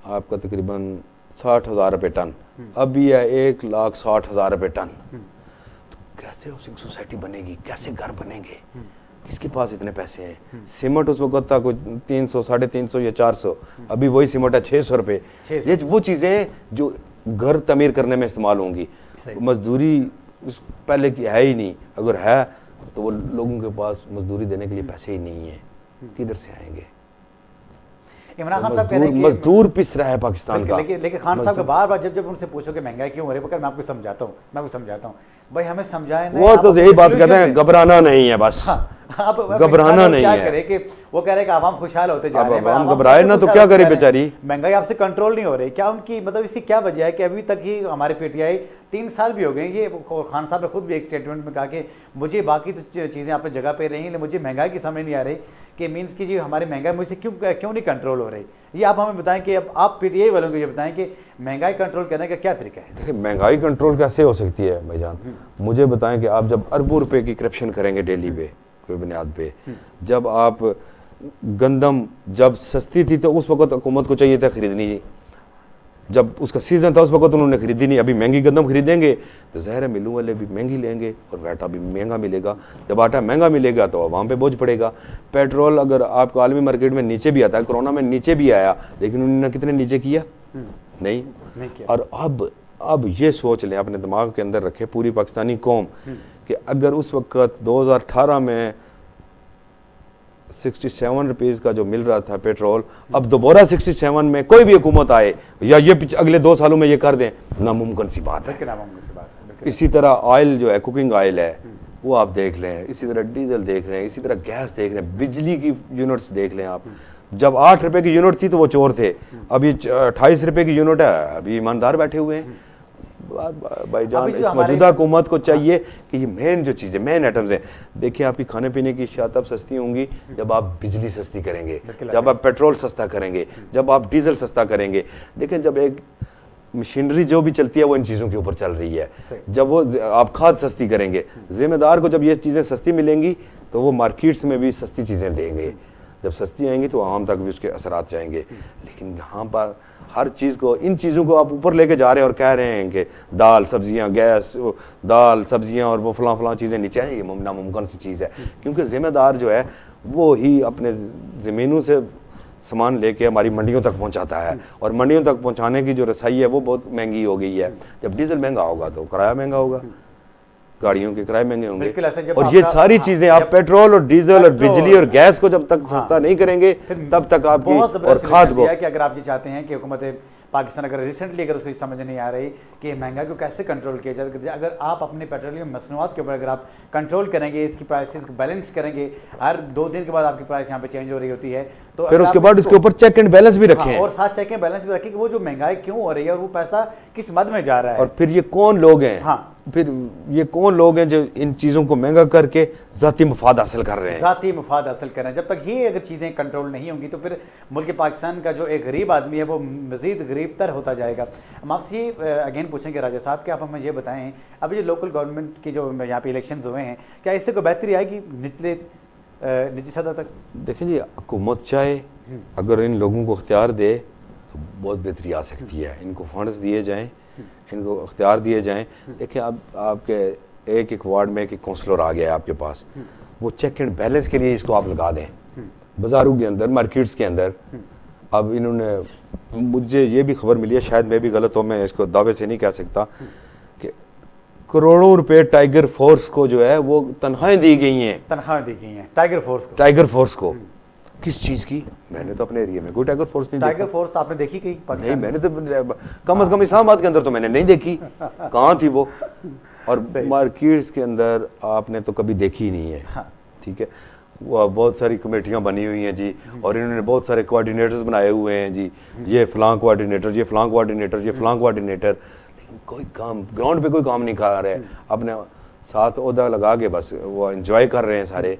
आपका तकरीबन 60,000 रुपये टन, अब भी है 1,60,000 रुपये टन। तो कैसे हाउसिंग सोसाइटी बनेगी, कैसे घर बनेंगे? किसके पास इतने पैसे हैं? सीमेंट उस वक्त था कोई 300, 350 या 400, अभी वही सीमेंट है 600 रुपये। ये वो चीज़ें जो घर तमीर करने में इस्तेमाल होंगी, मजदूरी पहले की है ही नहीं, अगर है तो वो लोगों के पास मजदूरी देने के लिए पैसे ही नहीं है, किधर से आएंगे? इमरान खान साहब कह रहे हैं कि मजदूर पिस रहा है पाकिस्तान का। लेकिन खान साहब बार बार जब उनसे पूछो कि महंगाई क्यों हो रही है, मैं आपको समझाता हूँ भाई, हमें समझाए ना, वो तो यही बात कहते हैं, घबराना नहीं है बस। घबराना नहीं है। करे कि वो कह रहे हैं कि आवाम खुशहाल होते जा रहे हैं, आवाम घबराए ना तो क्या करे बेचारी? महंगाई आपसे कंट्रोल नहीं हो रही, क्या उनकी मतलब इसकी क्या वजह है कि अभी तक ही हमारे पीटीआई 3 साल भी हो गए, ये खान साहब ने खुद भी एक स्टेटमेंट में कहा कि मुझे बाकी तो चीज़ें अपनी जगह पे रही, लेकिन मुझे महंगाई की समझ नहीं आ रही कि मीन्स की जी हमारी महंगाई मुझसे क्यों नहीं कंट्रोल हो रही। ये आप हमें बताएं कि अब आप पीटीआई वालों को ये बताएं कि महंगाई कंट्रोल करने का क्या तरीका है? देखिए, महंगाई कंट्रोल कैसे हो सकती है भाईजान? मुझे बताएं कि आप जब अरबों रुपए की करप्शन करेंगे डेली पे कोई बुनियाद पे, जब आप गंदम जब सस्ती थी तो उस वक्त हुकूमत को चाहिए था खरीदनी, जब उसका सीजन था उस वक्त उन्होंने खरीदी नहीं। अभी महंगी गंदम खरीदेंगे तो ज़ाहिर है मिलों वाले भी महंगी लेंगे और आटा भी महंगा मिलेगा। जब आटा महंगा मिलेगा तो आवाम पे बोझ पड़ेगा। पेट्रोल अगर आपको आलमी मार्केट में नीचे भी आता है, कोरोना में नीचे भी आया, लेकिन उन्होंने कितने नीचे किया? नहीं किया। और अब ये सोच लें, अपने दिमाग के अंदर रखे पूरी पाकिस्तानी कौम, कि अगर उस वक्त 2018 में 67 रुपीज़ का जो मिल रहा था पेट्रोल, अब दोबारा 67 में कोई भी हुकूमत आए या ये अगले 2 सालों में ये कर दें, नामुमकिन सी बात है। इसी तरह ऑयल जो है, कुकिंग ऑयल है, वो आप देख लें, इसी तरह डीजल देख रहे हैं, इसी तरह गैस देख रहे हैं, बिजली की यूनिट्स देख लें आप। जब 8 रुपए की यूनिट थी तो वो चोर थे, अभी 28 रुपए की यूनिट है, अभी ईमानदार बैठे हुए हैं। भाईजान, इस मौजूदा हुकूमत को चाहिए कि ये मेन जो चीज़ें, मेन आइटम्स हैं, देखिए आपकी खाने पीने की अशिया तब सस्ती होंगी जब आप बिजली सस्ती करेंगे, जब आप पेट्रोल सस्ता करेंगे, जब आप डीजल सस्ता करेंगे। देखें, जब एक मशीनरी जो भी चलती है वो इन चीज़ों के ऊपर चल रही है, जब वो आप खाद सस्ती करेंगे, जिम्मेदार को जब ये चीज़ें सस्ती मिलेंगी तो वो मार्केट्स में भी सस्ती चीज़ें देंगे। जब सस्ती आएंगी तो आवाम तक भी उसके असरात जाएंगे। लेकिन यहाँ पर हर चीज़ को, इन चीज़ों को आप ऊपर लेके जा रहे हैं और कह रहे हैं कि दाल सब्जियां, गैस, दाल सब्जियां और वो फलां चीज़ें नीचे आएंगी, ये नामुमकिन सी चीज़ है। क्योंकि ज़िम्मेदार जो है वो ही अपने ज़मीनों से सामान लेके हमारी मंडियों तक पहुंचाता है, और मंडियों तक पहुंचाने की जो रसाई है वो बहुत महंगी हो गई है। जब डीजल महंगा होगा तो किराया महंगा होगा, गाड़ियों के किराए महंगे होंगे। और ये सारी चीजें आप पेट्रोल और डीजल और बिजली और गैस को जब तक सस्ता नहीं करेंगे तब तक आपकी, और खाद को, कि अगर आप ये चाहते हैं कि हुकूमत पाकिस्तान अगर रिसेंटली अगर उसको समझ नहीं आ रही कि महंगाई को कैसे कंट्रोल किया जाए, अगर आप अपने पेट्रोलियम मसनूआत के ऊपर अगर आप कंट्रोल करेंगे, इसकी प्राइसेस को बैलेंस करेंगे, हर 2 दिन के बाद आपकी प्राइस यहाँ पे चेंज हो रही होती है, तो फिर उसके बाद उसके ऊपर चेक एंड बैलेंस भी रखें, और साथ चेक एंड बैलेंस भी रखें कि वो जो महंगाई क्यों हो रही है और वो पैसा किस मद में जा रहा है, और फिर ये कौन लोग हैं, फिर ये कौन लोग हैं जो इन चीज़ों को महंगा करके ज़ाती मुफाद हासिल कर रहे हैं, ज़ाती मुफाद हासिल कर रहे हैं। जब तक ये अगर चीज़ें कंट्रोल नहीं होंगी तो फिर मुल्क पाकिस्तान का जो एक गरीब आदमी है वो मज़ीद गरीब तर होता जाएगा। हम आपसे ये अगेन पूछेंगे राजा साहब कि आप हमें ये बताएं, अभी जो लोकल गवर्नमेंट की जो यहाँ पे इलेक्शन हुए हैं, क्या इससे कोई बेहतरी आएगी निचली सतह तक? देखें जी, हुकूमत चाहे अगर इन लोगों को इख्तियार दे तो बहुत बेहतरी आ सकती है। इनको फंड्स दिए जाएँ, इनको इख्तियार दिए जाएं। देखिए, अब आपके एक वार्ड में एक काउंसलर आ गया है आपके पास, वो चेक एंड बैलेंस के लिए इसको आप लगा दें बाज़ारों के अंदर, मार्केट्स के अंदर। अब इन्होंने, मुझे ये भी खबर मिली है, शायद मैं भी गलत हूँ, मैं इसको दावे से नहीं कह सकता, कि करोड़ों रुपए टाइगर फोर्स को जो है वो तनख्वाहें दी गई हैं, टाइगर फोर्स को। किस चीज़ की? मैंने तो अपने एरिया में कोई टाइगर फोर्स नहीं देखा। टाइगर फोर्स आपने देखी कहीं? नहीं, मैंने तो कम से कम इस्लामाबाद के अंदर तो मैंने नहीं देखी। कहाँ थी वो? और मार्केट्स के अंदर आपने तो कभी देखी ही नहीं है। ठीक है, वो बहुत सारी कमेटियाँ बनी हुई हैं जी, और इन्होंने बहुत सारे कोऑर्डिनेटर्स बनाए हुए हैं जी, ये फलां कोऑर्डिनेटर, ये फलां कोऑर्डिनेटर, ये फलां कोऑर्डिनेटर, लेकिन कोई काम ग्राउंड पे कोई काम नहीं कर रहे। अपने साथ ओहदा लगा के बस वो एंजॉय कर रहे हैं सारे।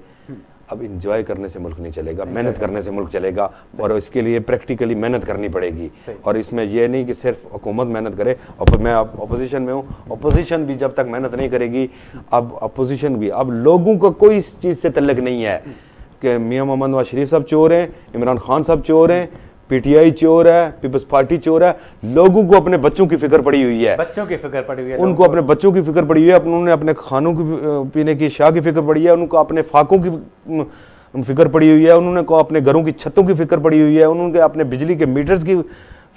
अब इंजॉय करने से मुल्क नहीं चलेगा, मेहनत करने से मुल्क चलेगा, और इसके लिए प्रैक्टिकली मेहनत करनी पड़ेगी। और इसमें यह नहीं कि सिर्फ हुकूमत मेहनत करे, और मैं अब अपोजिशन में हूँ, अपोजिशन भी जब तक मेहनत नहीं करेगी, अब अपोजिशन भी, अब लोगों का कोई इस चीज़ से तल्लक नहीं है कि मियाँ मोहम्मद नवाज शरीफ साहब चोर हैं, इमरान खान साहब चोर हैं, पीटीआई चोर है, पीपल्स पार्टी चोर है। लोगों को अपने बच्चों की फिक्र पड़ी हुई है, बच्चों की फिक्र पड़ी हुई है, उनको अपने बच्चों की फिक्र पड़ी हुई है, उन्होंने अपने खानों की पीने की शाह की फिक्र पड़ी है, उनको अपने फाकों की फिक्र पड़ी हुई है, उन्होंने को अपने घरों की छतों की फिक्र पड़ी हुई है, उन्होंने अपने बिजली के मीटर्स की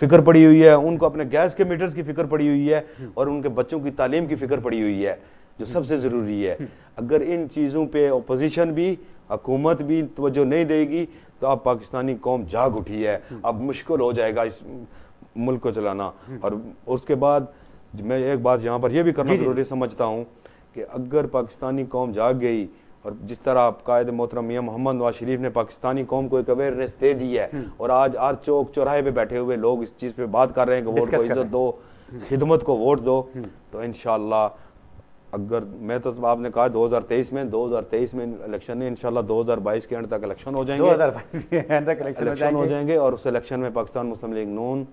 फिक्र पड़ी हुई है, उनको अपने गैस के मीटर्स की फिक्र पड़ी हुई है, और उनके बच्चों की तालीम की फिक्र पड़ी हुई है, जो सबसे ज़रूरी है। अगर इन चीज़ों पे अपोजिशन भी, हुकूमत भी तवज्जो नहीं देगी तो अब पाकिस्तानी कौम जाग उठी है, अब मुश्किल हो जाएगा इस मुल्क को चलाना। और उसके बाद मैं एक बात यहाँ पर यह भी करना ज़रूरी समझता हूँ कि अगर पाकिस्तानी कौम जाग गई, और जिस तरह कायद मोहतरम मियां मोहम्मद नवाज शरीफ ने पाकिस्तानी कौम को एक अवेयरनेस दे दी है, और आज हर चौक चौराहे पे बैठे हुए लोग इस चीज़ पे बात कर रहे हैं कि वोट को इज्जत दो, खिदमत को वोट दो, तो इंशाल्लाह, अगर मैं तो आपने कहा 2023 में इलेक्शन नहीं, इंशाल्लाह 2022 के एंड तक इलेक्शन हो जाएंगे, 2022 के एंड तक इलेक्शन हो जाएंगे, और उस इलेक्शन में पाकिस्तान मुस्लिम लीग नून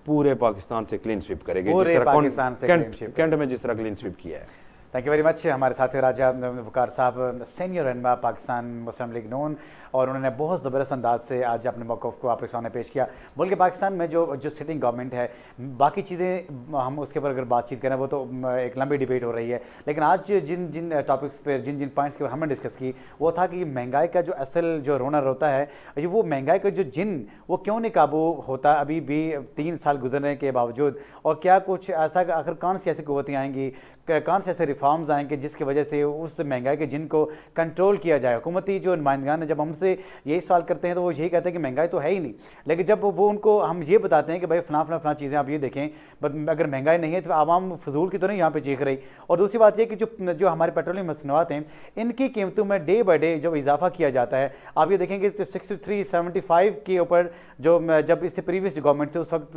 पूरे पाकिस्तान से क्लीन स्वीप करेगी, जिस तरह कैंट में जिस तरह क्लीन स्वीप किया है। Thank you very much. हमारे साथी राजा वकार साहब, सीनियर रहनुमा पाकिस्तान मुस्लिम लीग नून, और उन्होंने बहुत ज़बरदस्त अंदाज से आज अपने मौक़िफ़ को आपके सामने पेश किया। बोल के पाकिस्तान में जो सिटिंग गवर्नमेंट है, बाकी चीज़ें हम उसके ऊपर अगर बातचीत करें वो तो एक लंबी डिबेट हो रही है, लेकिन आज जिन जिन टॉपिक्स पे जिन पॉइंट्स के ऊपर हमने डिस्कस की, वो था कि महंगाई का जो असल जो रोनर होता है, वो महंगाई का जो जिन वो क्यों नहीं काबू होता अभी भी 3 साल गुजरने के बावजूद, और क्या कुछ ऐसा आखिर कौन सी ऐसी कुव्वतें आएंगी, कौन से ऐसे रिफॉर्म्स आएंगे जिसकी वजह से उस महंगाई के जिन को कंट्रोल किया जाए। हुकूमती जो नुमाइंदगान है जब हमसे यही सवाल करते हैं तो वो यही कहते हैं कि महंगाई तो है ही नहीं, लेकिन जब वो उनको हम ये बताते हैं कि भाई फला चीज़ें आप ये देखें, अगर महंगाई नहीं है तो आवाम फजूल की तो नहीं यहाँ पे चीख रही। और दूसरी बात ये कि जो हमारे पेट्रोलियम मसनूआत हैं, इनकी कीमतों में डे बाई डे जो इजाफा किया जाता है, आप ये देखेंगे 63-75 के ऊपर जो जब इससे प्रीवियस गवर्नमेंट से उस वक्त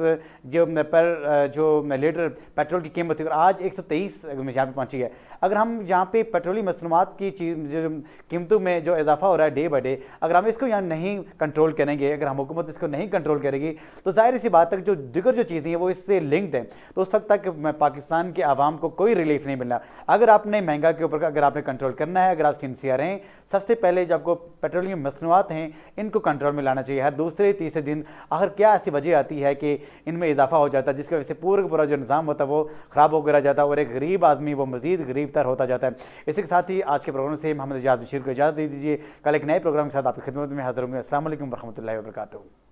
जो लीटर पेट्रोल की कीमत थी, आज 123 यहाँ पे पहुंची है। अगर हम यहाँ पे पेट्रोलियम मसनूआत की कीमतों में जो इजाफा हो रहा है डे बाई डे, अगर हम इसको यहाँ नहीं कंट्रोल करेंगे, अगर हम हुकूमत इसको नहीं कंट्रोल करेगी, तो जाहिर सी बात है जो दिगर जो चीज़ें हैं वो इससे लिंक्ड हैं, तो उस वक्त तक पाकिस्तान के आवाम को कोई रिलीफ नहीं मिलना। अगर आपने महंगा के ऊपर अगर आपने कंट्रोल करना है, अगर आप सिंसियर हैं, सबसे पहले जो आपको पेट्रोलियम मसनूआत हैं इनको कंट्रोल में लाना चाहिए। हर दूसरे तीसरे दिन आखिर क्या ऐसी वजह आती है कि इनमें इजाफा हो जाता है जिसकी वजह से पूरा जो निज़ाम होता है वो ख़राब होकर रह जाता है, और एक गरीब आदमी वो मज़ीद गरीब तर होता जाता है। इसी के साथ ही आज के प्रोग्राम से मोहम्मद इजाज़ बशीर को इजाज़त दे दीजिए। कल एक नए प्रोग्राम के साथ आपकी खिदमत में हाज़िर होंगे। अस्सलाम वालेकुम व रहमतुल्लाहि व बरकातहू।